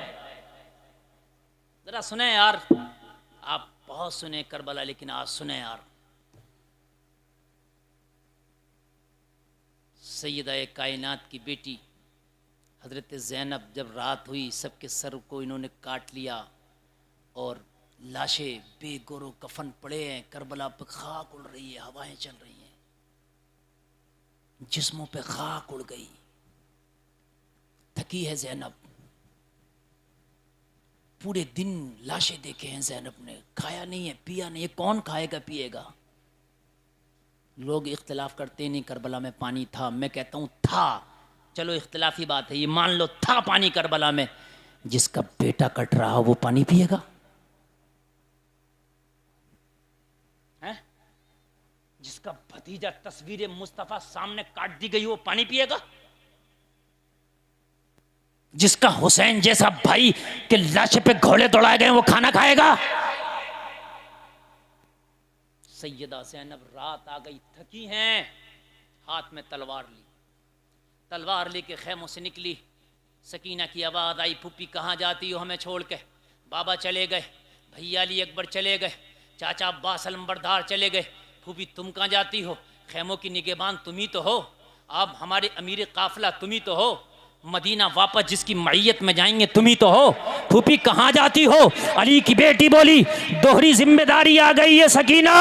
जरा सुने यार, आप बहुत सुने करबला, लेकिन आज सुने यार। सैयदा-ए कायनात की बेटी हजरत ज़ैनब, जब रात हुई सबके सर को इन्होंने काट लिया और लाशें बेगोरो कफन पड़े हैं, करबला पे खाक उड़ रही है, हवाएं चल रही हैं, जिस्मों पे खाक उड़ गई। थकी है ज़ैनब, पूरे दिन लाशें देखे हैं ज़ैनब ने, खाया नहीं है, पिया नहीं है, कौन खाएगा पिएगा। लोग इख्तिलाफ करते नहीं करबला में पानी था, मैं कहता हूं था, चलो इख्तिलाफी बात है, ये मान लो था पानी करबला में। जिसका बेटा कट रहा हो वो पानी पिएगा? है? जिसका भतीजा तस्वीर मुस्तफा सामने काट दी गई वो पानी पिएगा? जिसका हुसैन जैसा भाई के लाश पे घोड़े दौड़ाए गए वो खाना खाएगा? सैयदा ज़ैनब रात आ गई, थकी हैं, हाथ में तलवार ली, तलवार लेके खैमों से निकली। सकीना की आवाज़ आई, फूफी कहाँ जाती हो हमें छोड़ के? बाबा चले गए, भैया अली अकबर चले गए, चाचा अब्बास अलंबरदार चले गए, फूफी तुम कहाँ जाती हो? खैमों की निगहबान तुम ही तो हो, आप हमारे अमीर काफिला तुम ही तो हो, मदीना वापस जिसकी मैयत में जाएंगे तुम ही तो हो, फूफी कहाँ जाती हो? अली की बेटी बोली, दोहरी जिम्मेदारी आ गई है सकीना,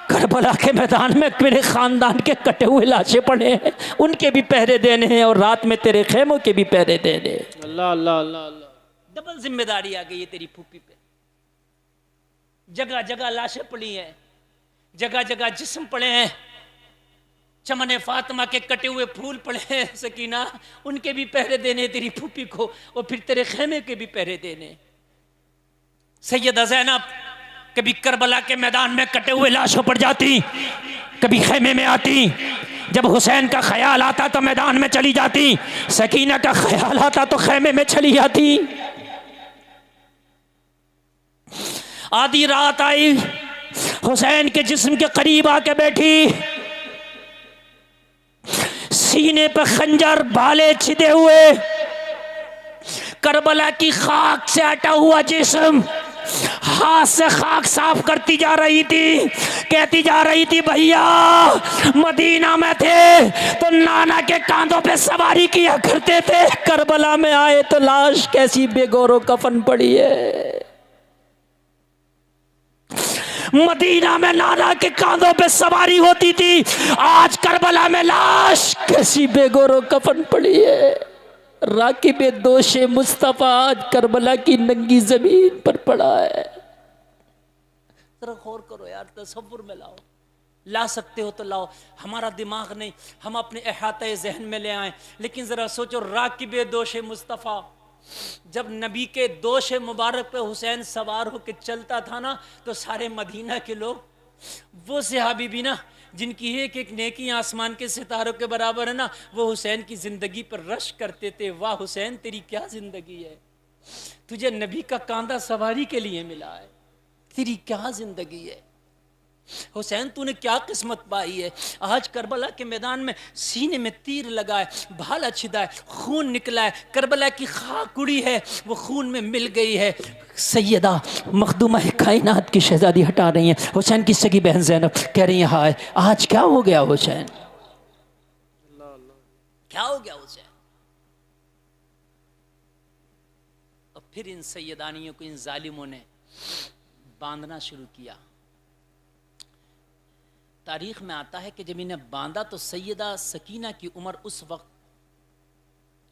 करबला के मैदान में मेरे खानदान के कटे हुए लाशें पड़े हैं, उनके भी पहरे देने हैं और रात में तेरे खेमों के भी पहरे देने हैं। अल्लाह अल्लाह अल्लाह अल्लाह। डबल जिम्मेदारी आ गई है तेरी फूफी पे। जगह जगह लाशें पड़ी हैं, जगह जगह जिस्म पड़े हैं, चमने फातिमा के कटे हुए फूल पड़े हैं सकीना, उनके भी पहरे देने तेरी फूफी को, और फिर तेरे खेमे के भी पहरे देने। सैयदा ज़ैनब कभी करबला के मैदान में कटे हुए लाशों पर जाती, कभी खेमे में आती। जब हुसैन का ख्याल आता तो मैदान में चली जाती, सकीना का ख्याल आता तो खेमे में चली जाती। आधी रात आई, हुसैन के जिस्म के करीब आके बैठी, सीने पे खंजर भाले छिदे हुए, करबला की खाक से हटा हुआ जिस्म, हाथ से खाक साफ करती जा रही थी। कहती जा रही थी, भैया मदीना में थे तो नाना के कांधों पे सवारी किया करते थे, करबला में आए तो लाश कैसी बेगौरो कफन पड़ी है। मदीना में नाना के कांधों पे सवारी होती थी, आज करबला में लाश कैसी बेगौरो कफन पड़ी है। राकिब दोशे मुस्तफा आज करबला की नंगी जमीन पर पड़ा है। जरा गौर करो यार, तसव्वुर में लाओ, ला सकते हो तो लाओ। हमारा दिमाग नहीं, हम अपने अहाते जहन में ले आए। लेकिन जरा सोचो, राकिब दोशे मुस्तफा, जब नबी के दोश मुबारक पे हुसैन सवार होकर चलता था ना, तो सारे मदीना के लोग, वो सहाबी भी ना जिनकी एक एक नेकी आसमान के सितारों के बराबर है ना, वो हुसैन की ज़िंदगी पर रश करते थे। वाह हुसैन, तेरी क्या ज़िंदगी है, तुझे नबी का कांधा सवारी के लिए मिला है, तेरी क्या ज़िंदगी है हुसैन, तूने क्या किस्मत पाई है। आज करबला के मैदान में सीने में तीर लगा है, भाला छिदा है, खून निकला है, करबला की खाक उड़ी है, वो खून में मिल गई है। सैयदा मखदूमा कायनात की शहजादी हटा रही हैं, हुसैन की सगी बहन ज़ैनब कह रही हैं, हाय आज क्या हो गया हुसैन, क्या हो गया हुसैन। और फिर इन सैयदानियों को इन जालिमों ने बांधना शुरू किया। तारीख में आता है कि जब इन्हें बांधा तो सैयदा सकीना की उम्र उस वक्त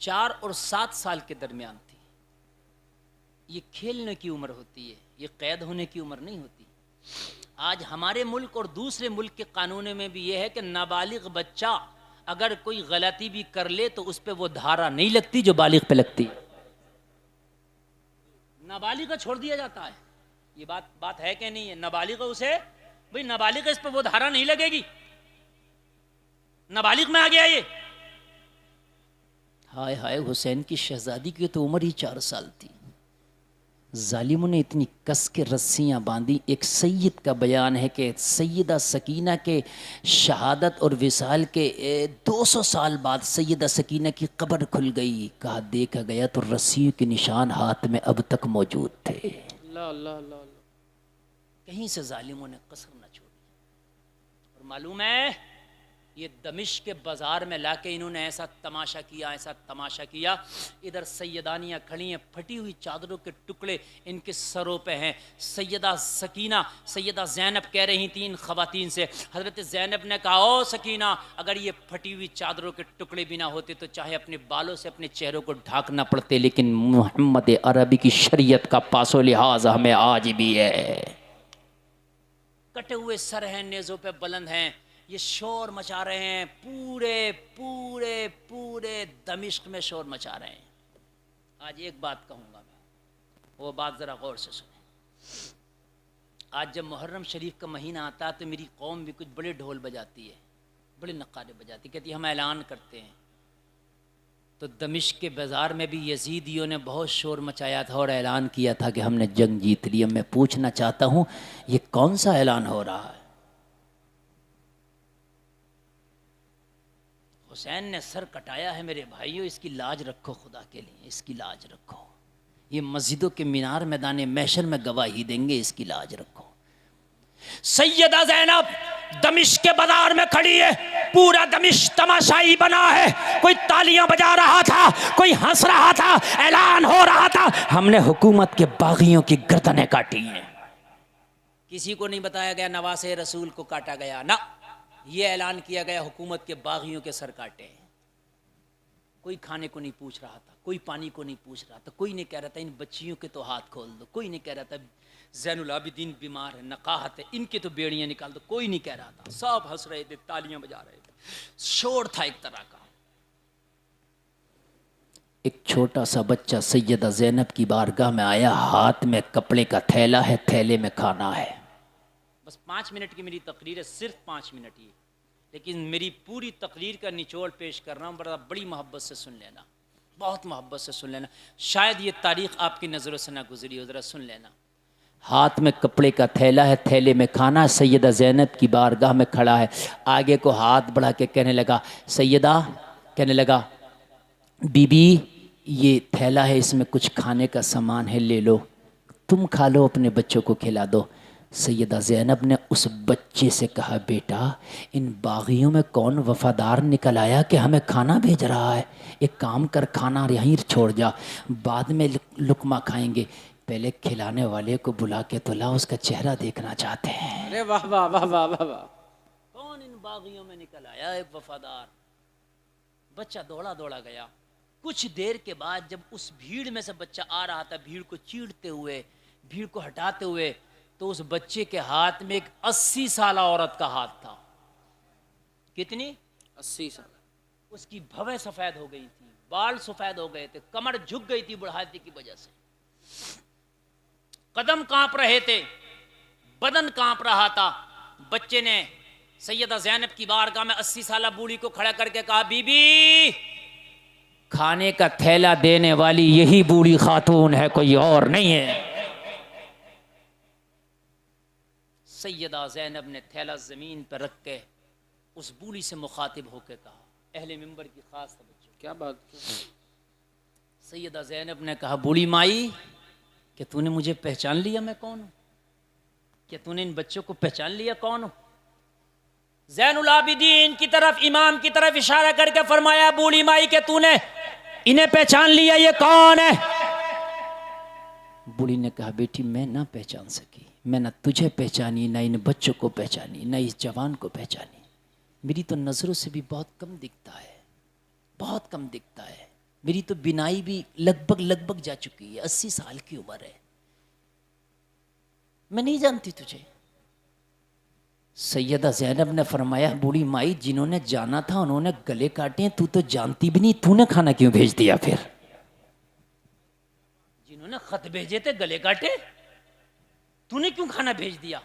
4 और 7 साल के दरमियान थी। ये खेलने की उम्र होती है, ये कैद होने की उम्र नहीं होती। आज हमारे मुल्क और दूसरे मुल्क के कानून में भी ये है कि नाबालिग बच्चा अगर कोई गलती भी कर ले तो उस पर वो धारा नहीं लगती जो बालिग पे लगती। नाबालिग का छोड़ दिया जाता है, ये बात है कि नहीं है। नाबालिग उसे भाई नाबालिग इस पर वो धारा नहीं लगेगी, नाबालिग में आ गया ये। हाय हाय, हुसैन की शहजादी की तो उम्र ही 4 साल थी। जालिमों ने इतनी कस के रस्सियां बांधी। एक सैयद का बयान है कि सैयदा सकीना के शहादत और विसाल के 200 साल बाद सैयदा सकीना की कब्र खुल गई। कहा देखा गया तो रस्सियों के निशान हाथ में अब तक मौजूद थे। अल्लाह अल्लाह अल्लाह। कहीं से जालिमों ने कसर न छोड़ी। और मालूम है ये दमिश्क के बाजार में लाके इन्होंने ऐसा तमाशा किया, ऐसा तमाशा किया। इधर सैयदानियाँ खड़ी हैं, फटी हुई चादरों के टुकड़े इनके सरों पे हैं। सैयदा सकीना, सैयदा ज़ैनब कह रही थी इन ख़वातीन से, हज़रत ज़ैनब ने कहा, ओ सकीना, अगर ये फटी हुई चादरों के टुकड़े भी ना होते तो चाहे अपने बालों से अपने चेहरों को ढांकना पड़ते, लेकिन मोहम्मद अरबी की शरीयत का पासो लिहाज हमें आज भी है। कटे हुए सर हैं, नेज़ों पे बुलंद हैं, ये शोर मचा रहे हैं, पूरे पूरे पूरे दमिश्क में शोर मचा रहे हैं। आज एक बात कहूँगा मैं, वो बात ज़रा गौर से सुने। आज जब मुहर्रम शरीफ का महीना आता है तो मेरी कौम भी कुछ बड़े ढोल बजाती है, बड़े नक्कारे बजाती, कहती है हम ऐलान करते हैं। तो दमिश्क के बाज़ार में भी यजीदियों ने बहुत शोर मचाया था और ऐलान किया था कि हमने जंग जीत ली। मैं पूछना चाहता हूँ ये कौन सा ऐलान हो रहा है? हुसैन ने सर कटाया है मेरे भाइयों, इसकी लाज रखो, खुदा के लिए इसकी लाज रखो। ये मस्जिदों के मीनार मैदान महशर में गवाही देंगे, इसकी लाज रखो। सैयदा ज़ैनब दमिश्क के बाजार में खड़ी है, पूरा दमिश्क तमाशाई बना है। कोई तालियां बजा रहा था, कोई हंस रहा था, ऐलान हो रहा था, हमने हुकूमत के बागियों की गर्दनें काटी हैं। किसी को नहीं बताया गया नवासे रसूल को काटा गया ना, ये ऐलान किया गया हुकूमत के बागियों के सर काटे। कोई खाने को नहीं पूछ रहा था, कोई पानी को नहीं पूछ रहा था, कोई नहीं कह रहा था इन बच्चियों के तो हाथ खोल दो, कोई नहीं कह रहा था ज़ैनुल आबिदीन बीमार है, नकाहत है, इनके तो बेड़ियां निकाल दो, कोई नहीं कह रहा था। सब हंस रहे थे, तालियां बजा रहे थे, शोर था एक तरह का। एक छोटा सा बच्चा सैयदा ज़ैनब की बारगाह में आया, हाथ में कपड़े का थैला है, थैले में खाना है। बस 5 मिनट की मेरी तकरीर है, सिर्फ 5 मिनट ही, लेकिन मेरी पूरी तकरीर का निचोड़ पेश कर रहा हूँ। बड़ी मोहब्बत से सुन लेना, बहुत मोहब्बत से सुन लेना। शायद ये तारीख़ आपकी नज़रों से ना गुजरी हो, ज़रा सुन लेना। हाथ में कपड़े का थैला है, थैले में खाना, सैयदा ज़ैनब की बारगाह में खड़ा है। आगे को हाथ बढ़ा के कहने लगा, सैयदा, कहने लगा, बीबी ये थैला है, इसमें कुछ खाने का सामान है, ले लो, तुम खा लो, अपने बच्चों को खिला दो। सैयदा ज़ैनब ने उस बच्चे से कहा, बेटा इन बागियों में कौन वफ़ादार निकल आया कि हमें खाना भेज रहा है? एक काम कर, खाना यहीं छोड़ जा, बाद में लुकमा खाएंगे, पहले खिलाने वाले को बुला के तो ला, उसका चेहरा देखना चाहते हैं। अरे वाह वाह वाह वाह वाह वाह। कौन इन बागियों में निकल आया एक वफादार? बच्चा दौड़ा दौड़ा गया। कुछ देर के बाद जब उस भीड़ में से बच्चा आ रहा था, भीड़ को चीरते हुए, भीड़ को हटाते हुए, तो उस बच्चे के हाथ में एक 80 साल औरत का हाथ था। कितनी? 80 साल। उसकी भवें सफ़ेद हो गई थी, बाल सफ़ेद हो गए थे, कमर झुक गई थी बुढ़ापे की वजह से, कदम कांप रहे थे, बदन कांप रहा था। बच्चे ने सैयदा ज़ैनब की बारगाह में 80 साल बूढ़ी को खड़ा करके कहा, बीबी खाने का थैला देने वाली यही बूढ़ी खातून है, कोई और नहीं है। सैयदा ज़ैनब ने थैला ज़मीन पर रख के उस बूढ़ी से मुखातिब होकर कहा, अहले मिंबर की खास तवज्जो। क्या बात? सैयदा ज़ैनब ने कहा, बूढ़ी माई, क्या तूने मुझे पहचान लिया मैं कौन हूँ? क्या तूने इन बच्चों को पहचान लिया कौन हूँ? ज़ैनुल आबिदीन की तरफ, इमाम की तरफ इशारा करके फरमाया, बूढ़ी माई के तूने इन्हें पहचान लिया, ये कौन है? बूढ़ी ने कहा, बेटी मैं ना पहचान सकी, मैं ना तुझे पहचानी, ना इन बच्चों को पहचानी, ना इस जवान को पहचानी। मेरी तो नज़रों से भी बहुत कम दिखता है, बहुत कम दिखता है। मेरी तो बिनाई भी लगभग जा चुकी है, 80 साल की उम्र है, मैं नहीं जानती तुझे। सैयदा ज़ैनब ने फरमाया, बूढ़ी माई जिन्होंने जाना था उन्होंने गले काटे, तू तो जानती भी नहीं, तूने खाना क्यों भेज दिया? फिर जिन्होंने खत भेजे थे गले काटे, तूने क्यों खाना भेज दिया?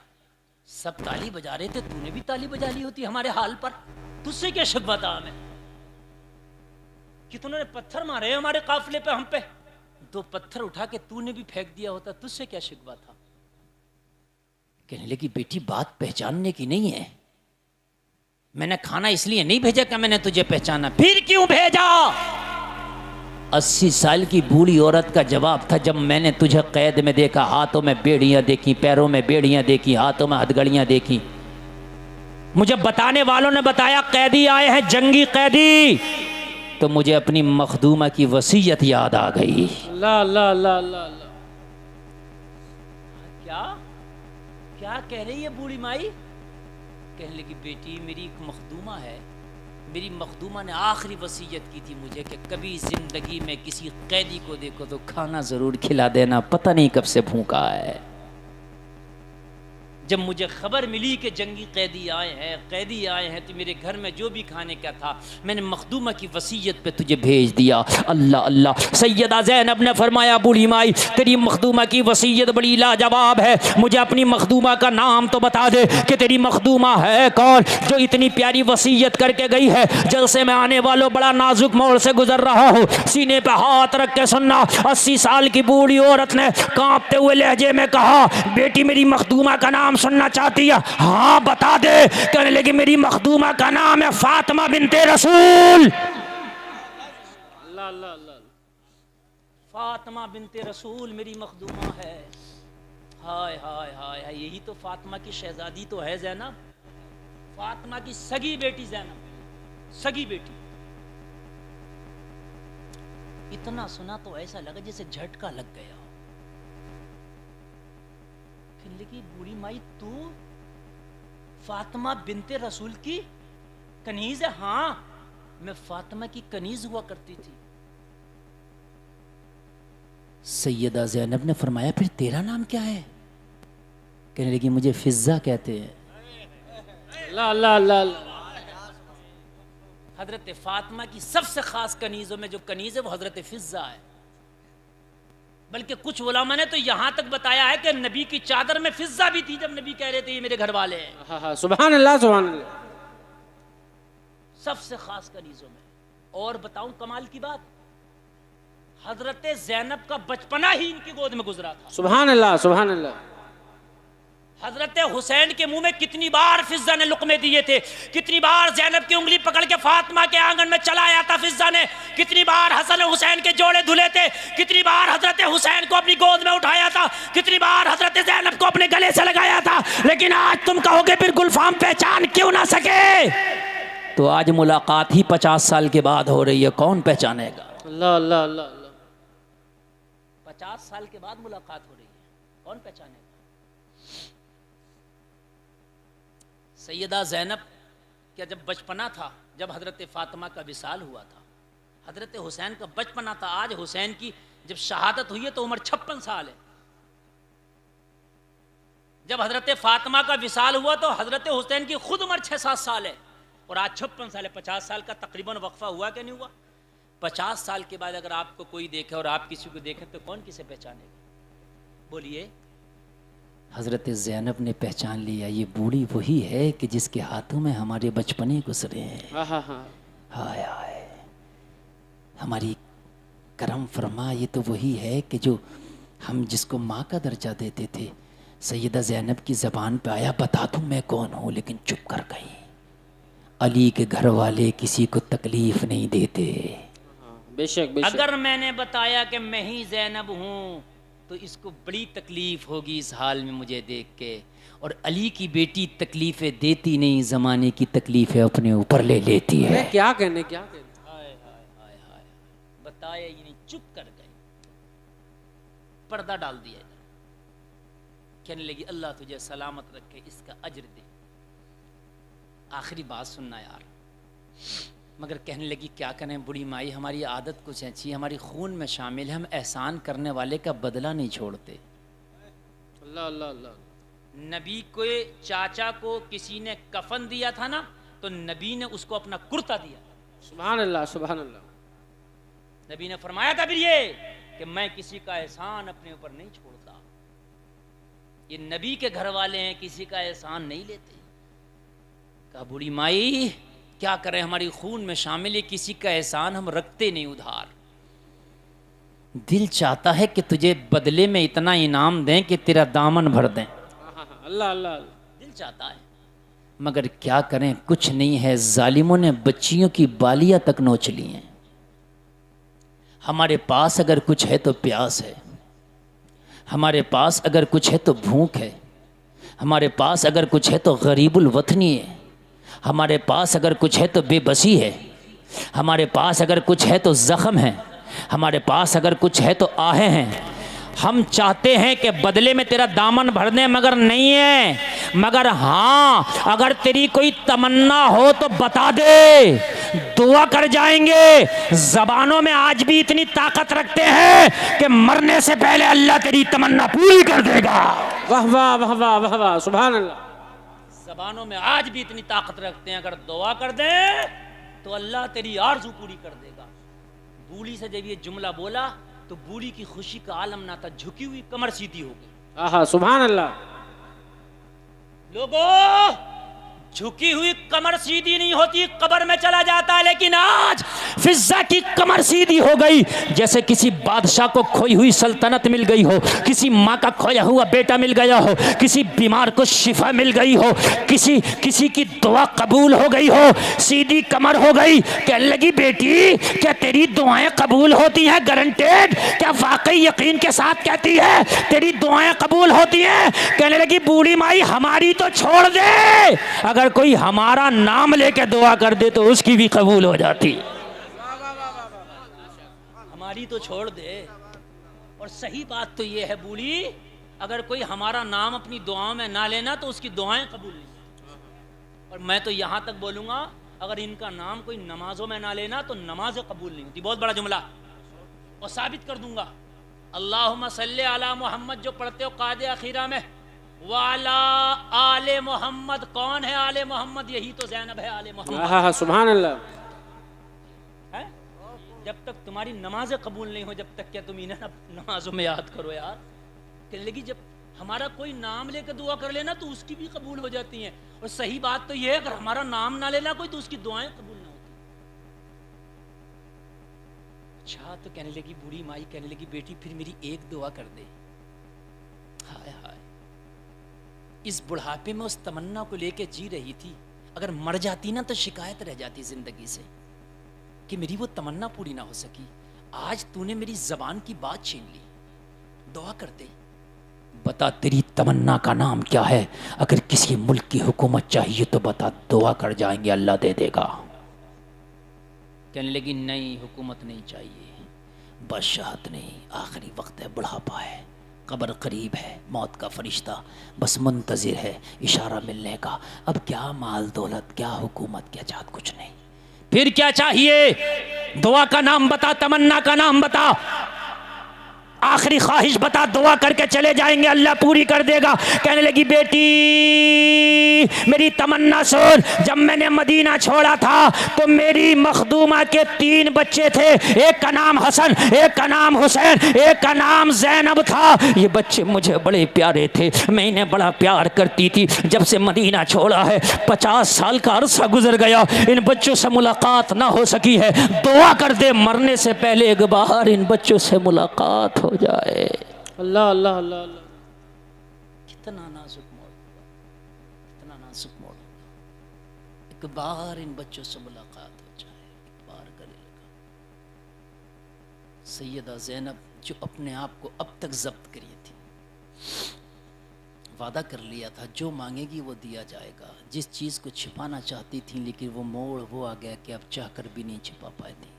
सब ताली बजा रहे थे, तूने भी ताली बजा ली होती हमारे हाल पर, तुझसे क्या शिकवा था हमें? कि तूने पत्थर मारे हमारे काफिले पे, हम पे 2 पत्थर उठा के तूने भी फेंक दिया होता, तुझसे क्या शिकवा था? कहने लगी, बेटी बात पहचानने की नहीं है, मैंने खाना इसलिए नहीं भेजा कि मैंने तुझे पहचाना। फिर क्यों भेजा? 80 साल की बूढ़ी औरत का जवाब था, जब मैंने तुझे कैद में देखा, हाथों में बेड़ियां देखी, पैरों में बेड़ियां देखी, हाथों में हथगड़ियां देखी, मुझे बताने वालों ने बताया कैदी आए हैं, जंगी कैदी, तो मुझे अपनी मखदूमा की वसीयत याद आ गई। ला ला ला ला ला। क्या क्या कह रही है बूढ़ी माई? कहने लगी, बेटी मेरी एक मखदूमा है, मेरी मखदूमा ने आखिरी वसीयत की थी मुझे कि कभी जिंदगी में किसी कैदी को देखो तो खाना जरूर खिला देना, पता नहीं कब से भूखा है। जब मुझे खबर मिली कि जंगी कैदी आए हैं तो मेरे घर में जो भी खाने का था मैंने मखदूमा की वसीयत पे तुझे भेज दिया। अल्लाह अल्लाह। सैयदा ज़ैनब ने फरमाया, बूढ़ी माई तेरी मखदूमा की वसीयत बड़ी लाजवाब है, मुझे अपनी मखदूमा का नाम तो बता दे कि तेरी मखदूमा है कौन जो इतनी प्यारी वसीयत करके गई है। जलसे में आने वालों बड़ा नाजुक मोड़ से गुजर रहा हो, सीने पे हाथ रख के सुनना। 80 साल की बूढ़ी औरत ने कांपते हुए लहजे में कहा, बेटी मेरी मखदूमा का नाम सुनना चाहती है? हाँ बता दे। कहने लगी, मेरी मखदूमा का नाम है फातिमा बिनते रसूल। फातिमा बिनते रसूल मेरी मखदूमा है। हाय हाय हाय हाय, यही तो फातिमा की शहजादी तो है ज़ैनब, फातिमा की सगी बेटी ज़ैनब, सगी बेटी। इतना सुना तो ऐसा लगा जैसे झटका लग गया। लेकिन बूढ़ी माई तू फातिमा बिनते रसूल की कनीज है? हाँ मैं फातिमा की कनीज हुआ करती थी। सैयदा ज़ैनब ने फरमाया, फिर तेरा नाम क्या है? कहने लगी, मुझे फिज़्ज़ा कहते हैं। ला ला ला। हजरत फातिमा की सबसे खास कनीज़ों में जो कनीज़ है वो हजरत फिज़्ज़ा है। बल्कि कुछ उलमा ने तो यहाँ तक बताया है कि नबी की चादर में फिज़्ज़ा भी थी जब नबी कह रहे थे ये मेरे घर वाले हैं। हाँ हाँ, सुभान अल्लाह सुभान अल्लाह। सबसे खास कनीज़ों में। और बताऊं कमाल की बात, हजरत ज़ैनब का बचपना ही इनकी गोद में गुजरा था। सुभान अल्लाह सुभान अल्लाह। हजरत हुसैन के मुंह में कितनी बार फिज़्ज़ा ने लुक़मे दिए थे, कितनी बार ज़ैनब की उंगली पकड़ के फातिमा के आंगन में चला आया था फिज़्ज़ा ने, कितनी बार हसन हुसैन के जोड़े धुले थे, कितनी बार हजरत हुसैन को अपनी गोद में उठाया था, कितनी बार हजरत ज़ैनब को अपने गले से लगाया था। लेकिन आज तुम कहोगे फिर गुलफाम पहचान क्यों ना सके, तो आज मुलाकात ही 50 साल के बाद हो रही है, कौन पहचानेगा? अल्लाह अल्लाह अल्लाह अल्लाह। 50 साल के बाद मुलाकात हो रही है, कौन पहचानेगा? सैयदा ज़ैनब क्या जब बचपना था, जब हजरत फातिमा का विसाल हुआ था, हजरत हुसैन का बचपना था। आज हुसैन की जब शहादत हुई है तो उम्र 56 साल है। जब हजरत फातिमा का विसाल हुआ तो हजरत हुसैन की खुद उम्र 6-7 साल है और आज 56 साल है। 50 साल का तकरीबन वक्फा हुआ कि नहीं हुआ? 50 साल के बाद अगर आपको कोई देखे और आप किसी को देखें तो कौन किसे पहचानेगा? बोलिए। हज़रत ज़ैनब ने पहचान लिया, ये बूढ़ी वही है कि जिसके हाथों में हमारे बचपने गुजरे हैं। हाँ हाँ हाँ। हाय हाय, हमारी करम फरमा, ये तो वही है कि जो हम जिसको माँ का दर्जा देते थे। सैयदा ज़ैनब की ज़बान पे आया, बता दूँ मैं कौन हूँ, लेकिन चुप कर गई। अली के घर वाले किसी को तकलीफ़ नहीं देते। बेशक बेशक। अगर मैंने बताया कि मैं ही ज़ैनब हूँ तो इसको बड़ी तकलीफ़ होगी इस हाल में मुझे देख के। और अली की बेटी तकलीफ़ें देती नहीं, ज़माने की तकलीफ़ें अपने ऊपर ले लेती है। क्या कहने क्या कहने। हाय हाय हाय हाय, बताया ही नहीं, चुप कर गए, पर्दा डाल दिया। कहने लगी अल्लाह तुझे सलामत रखे, इसका अज्र दे। आखिरी बात सुनना यार। मगर कहने लगी क्या करें बूढ़ी माई, हमारी आदत कुछ ऐसी, हमारी खून में शामिल है, हम एहसान करने वाले का बदला नहीं छोड़ते। अल्लाह अल्लाह अल्लाह। नबी को चाचा को किसी ने कफन दिया था ना, तो नबी ने उसको अपना कुर्ता दिया। सुभान अल्लाह सुभान अल्लाह। नबी ने फरमाया था फिर ये कि मैं किसी का एहसान अपने ऊपर नहीं छोड़ता। ये नबी के घर वाले हैं, किसी का एहसान नहीं लेते। कहा बूढ़ी माई क्या करें, हमारी खून में शामिल है, किसी का एहसान हम रखते नहीं उधार। दिल चाहता है कि तुझे बदले में इतना इनाम दें कि तेरा दामन भर दें। अल्लाह अल्लाह। दिल चाहता है, मगर क्या करें, कुछ नहीं है। जालिमों ने बच्चियों की बालियां तक नोच ली हैं। हमारे पास अगर कुछ है तो प्यास है, हमारे पास अगर कुछ है तो भूख है, हमारे पास अगर कुछ है तो गरीबुल वतनी है, हमारे पास अगर कुछ है तो बेबसी है, हमारे पास अगर कुछ है तो ज़ख्म है, हमारे पास अगर कुछ है तो आहें हैं। हम चाहते हैं कि बदले में तेरा दामन भर दें, मगर नहीं है। मगर हाँ, अगर तेरी कोई तमन्ना हो तो बता दे, दुआ कर जाएंगे। ज़बानों में आज भी इतनी ताकत रखते हैं कि मरने से पहले अल्लाह तेरी तमन्ना पूरी कर देगा। वाह वाह वाह वाह वाह वाह सुभान अल्लाह। ज़बानों में आज भी इतनी ताकत रखते हैं, अगर दुआ कर दें तो अल्लाह तेरी आरज़ू पूरी कर देगा। बूढ़ी से जब ये जुमला बोला तो बूढ़ी की खुशी का आलम ना था, झुकी हुई कमर सीधी हो गई। आहा सुभान अल्लाह। लोगों, झुकी हुई कमर सीधी नहीं होती, कब्र में चला जाता है। लेकिन आज फिज़्ज़ा की कमर सीधी हो गई, जैसे किसी बादशाह को खोई हुई सल्तनत मिल गई हो, किसी माँ का खोया हुआ बेटा मिल गया हो, किसी बीमार को शिफा मिल गई हो, किसी की दुआ कबूल हो गई हो, सीधी कमर हो गई। कहने लगी बेटी क्या तेरी दुआएं कबूल होती हैं? गारंटेड? क्या वाकई यकीन के साथ कहती है तेरी दुआएं कबूल होती हैं? कहने लगी बूढ़ी माई हमारी तो छोड़ दे, अगर कोई हमारा नाम लेके दुआ कर दे तो उसकी भी कबूल हो जाती। हमारी तो छोड़ दे। और सही बात तो ये है बूढ़ी, अगर कोई हमारा नाम अपनी दुआओं में ना लेना तो उसकी दुआएं कबूल नहीं। और मैं तो यहाँ तक बोलूँगा, अगर इनका नाम कोई नमाजों में ना लेना तो नमाज कबूल नहीं होती। बहुत बड़ा जुमला, और साबित कर दूंगा। अल्लाहुम्मा सल्ली अला मोहम्मद जो पढ़ते हो कादे अखीरा में, वाला आले मोहम्मद। कौन है आले मोहम्मद? यही तो ज़ैनब है आले मोहम्मद। हाँ सुभान अल्लाह। जब तक तुम्हारी नमाजें कबूल नहीं हो, जब तक क्या तुम इन्हें नमाजों में याद करो यार। कहने लगी जब हमारा कोई नाम लेकर दुआ कर लेना तो उसकी भी कबूल हो जाती हैं, और सही बात तो यह है अगर हमारा नाम ना लेना कोई तो उसकी दुआएं कबूल ना होती। अच्छा, तो कहने लगी बूढ़ी माई, कहने लगी बेटी फिर मेरी एक दुआ कर दे। हाय हाय, इस बुढ़ापे में उस तमन्ना को लेके जी रही थी, अगर मर जाती ना तो शिकायत रह जाती जिंदगी से कि मेरी वो तमन्ना पूरी ना हो सकी। आज तूने मेरी जबान की बात छीन ली, दुआ कर दे। बता तेरी तमन्ना का नाम क्या है? अगर किसी मुल्क की हुकूमत चाहिए तो बता, दुआ कर जाएंगे, अल्लाह दे देगा। कहने लगी नहीं, हुकूमत नहीं चाहिए, बादशाहत नहीं, आखिरी वक्त है, बुढ़ापा है, कब्र करीब है, मौत का फरिश्ता बस मुंतजिर है इशारा मिलने का। अब क्या माल दौलत, क्या हुकूमत, क्या चाहत, कुछ नहीं। फिर क्या चाहिए? दुआ का नाम बता, तमन्ना का नाम बता, आखिरी ख्वाहिश बता, दुआ करके चले जाएंगे, अल्लाह पूरी कर देगा। कहने लगी बेटी मेरी तमन्ना सुन, जब मैंने मदीना छोड़ा था तो मेरी मखदूमा के 3 बच्चे थे, एक का नाम हसन, एक का नाम हुसैन, एक का नाम जैनब था। ये बच्चे मुझे बड़े प्यारे थे, मैं इन्हें बड़ा प्यार करती थी। जब से मदीना छोड़ा है 50 साल का अरसा गुजर गया, इन बच्चों से मुलाकात ना हो सकी है। दुआ कर दे मरने से पहले एक बार इन बच्चों से मुलाकात हो जाए। अल्लाह अल्लाह अल्लाह अल्लाह। कितना नाजुक मोड़, कितना नाजुक मोड़। एक बार इन बच्चों से मुलाकात हो जाए, एक बार गले लगा। सैयदा ज़ैनब जो अपने आप को अब तक जब्त करी थी, वादा कर लिया था जो मांगेगी वो दिया जाएगा। जिस चीज़ को छिपाना चाहती थी लेकिन वो मोड़ वो आ गया कि अब चाहकर भी नहीं छिपा पाई थी।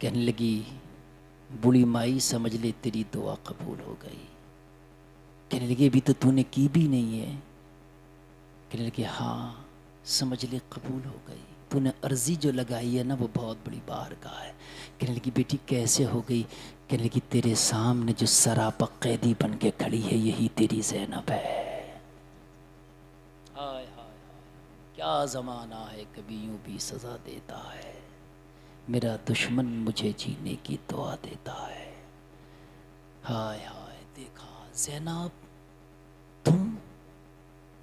कहने लगी बूढ़ी माई समझ ले तेरी दुआ कबूल हो गई। कहने लगी अभी तो तूने की भी नहीं है। कहने लगी हाँ समझ ले कबूल हो गई, तूने अर्जी जो लगाई है ना वो बहुत बड़ी बारगाह है। कहने लगी बेटी कैसे हो गई? कहने लगी तेरे सामने जो सरापा कैदी बन के खड़ी है यही तेरी ज़ैनब है। हाय हाय हाय, क्या ज़माना है, कभी यूं भी सज़ा देता है, मेरा दुश्मन मुझे जीने की दुआ देता है। हाय हाय, देखा ज़ैनब, तुम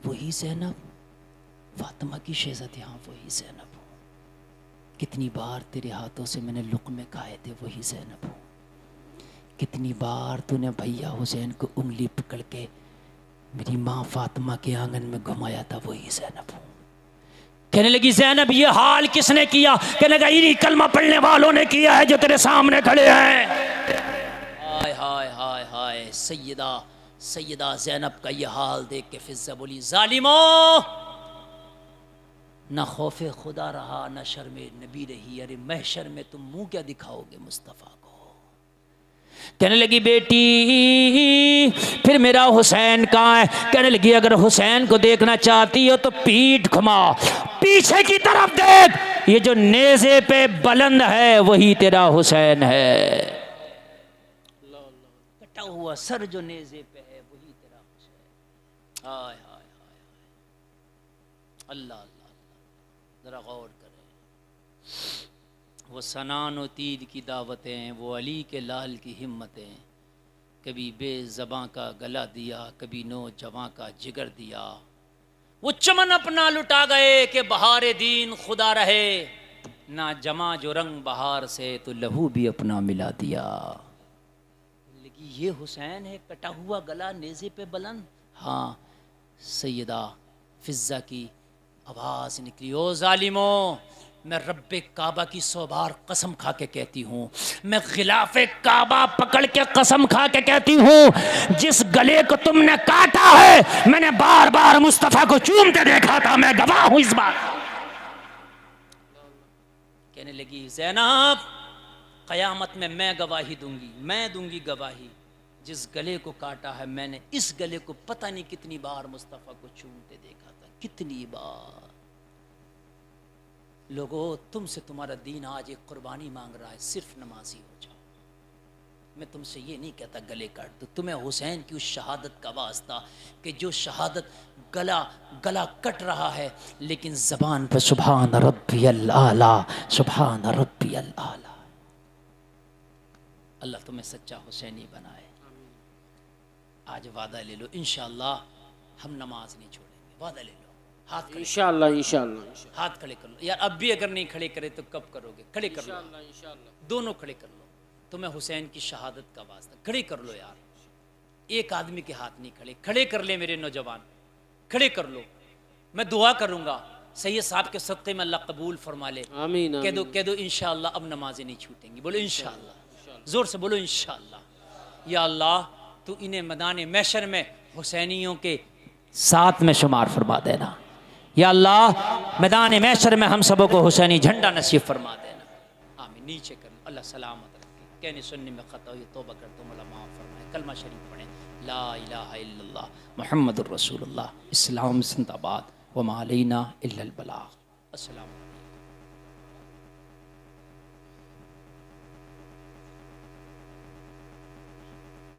वही ज़ैनब, फातिमा की शहज़ादी, हाँ वही ज़ैनब हूँ। कितनी बार तेरे हाथों से मैंने लुक़मे खाए थे, वही ज़ैनब हूँ। कितनी बार तूने भैया हुसैन को उंगली पकड़ के मेरी माँ फातिमा के आंगन में घुमाया था, वही ज़ैनब हूँ। कहने लगी ज़ैनब ये हाल किसने किया? कहने लगा इन्हीं कलमा पढ़ने वालों ने किया है जो तेरे सामने खड़े हैं। हाय हाय हाय हाय, सैयदा ज़ैनब का ये हाल देख के फिज़्ज़ा बोली ज़ालिमो, न खौफ खुदा रहा न शर्म नबी रही, अरे महशर में तुम मुंह क्या दिखाओगे मुस्तफ़ा को। कहने लगी बेटी फिर मेरा हुसैन कहाँ है? कहने लगी अगर हुसैन को देखना चाहती हो तो पीठ घुमा, पीछे की तरफ देख, ये जो नेज़े पे बुलंद है वही तेरा हुसैन है। कटा हुआ सर जो नेज़े पे है वही तेरा हुसैन। हाय हाय हाय, अल्लाह अल्लाह, जरा गौर करें। वो सनान व तीर की दावतें, वो अली के लाल की हिम्मतें, कभी बेज़बां का गला दिया, कभी नौजवां का जिगर दिया। वो चमन अपना लुटा गए कि बहार दीन खुदा रहे, ना जमा जो रंग बहार से तो लहू भी अपना मिला दिया। लेकिन ये हुसैन है, कटा हुआ गला नेज़े पे बुलंद। हाँ, सैयदा फिज़्ज़ा की आवाज़ निकली, ओ ज़ालिमो, मैं रब्बे काबा की 100 बार कसम खा के कहती हूँ, मैं खिलाफे काबा पकड़ के कसम खा के कहती हूँ, जिस गले को तुमने काटा है मैंने बार बार मुस्तफ़ा को चूमते देखा था, मैं गवाह हूँ इस बात। कहने लगी ज़ैनब क़यामत में मैं गवाही दूंगी, मैं दूंगी गवाही, जिस गले को काटा है मैंने, इस गले को पता नहीं कितनी बार मुस्तफ़ा को चूमते देखा था, कितनी बार। लोगों तुमसे तुम्हारा दीन आज एक कुर्बानी मांग रहा है, सिर्फ नमाजी हो जाओ। मैं तुमसे ये नहीं कहता गले काट दो, तुम्हें हुसैन की उस शहादत का वास्ता कि जो शहादत गला कट रहा है लेकिन ज़बान पर सुभान रब्बियल आला, सुभान रब्बियल अलियल आला। अल्लाह तुम्हें सच्चा हुसैनी बनाए। आज वादा ले लो, इंशाअल्लाह हम नमाज नहीं छोड़ेंगे। वादा ले लो, हाथ खड़े, इंशाअल्लाह इंशाअल्लाह हाथ खड़े कर लो। यार अब भी अगर नहीं खड़े करे तो कब करोगे? खड़े कर लो, दोनों खड़े कर लो। तुम्हें हुसैन की शहादत का वास्ता, खड़े कर लो यार। एक आदमी के हाथ नहीं खड़े, खड़े कर ले मेरे नौजवान, खड़े कर लो। मैं दुआ करूंगा सैयद साहब के सदक़े में अल्लाह कबूल फरमा ले। आमीन कह दो इंशाअल्लाह अब नमाजें नहीं छूटेंगी। बोलो इंशाअल्लाह, जोर से बोलो इंशाअल्लाह। या अल्लाह तू इन्हें मैदान महशर में हुसैनियों के साथ में शुमार फरमा देना। या अल्लाह मैदान महशर में हम सबों को हुसैनी झंडा नसीब फरमा देना। आमीन। नीचे कर लो, अल्लाह सलामत रखे। कहने सुनने में ख़ता हुई तौबा कर, तुम अल्लाह माफ़ फरमाए। कलमा शरीफ पढ़ें, ला इलाहा इल्लल्लाह मुहम्मदुर रसूलुल्लाह। इस्लाम जिंदाबाद, व मा अलैना इल्लल बलाग। अस्सलाम।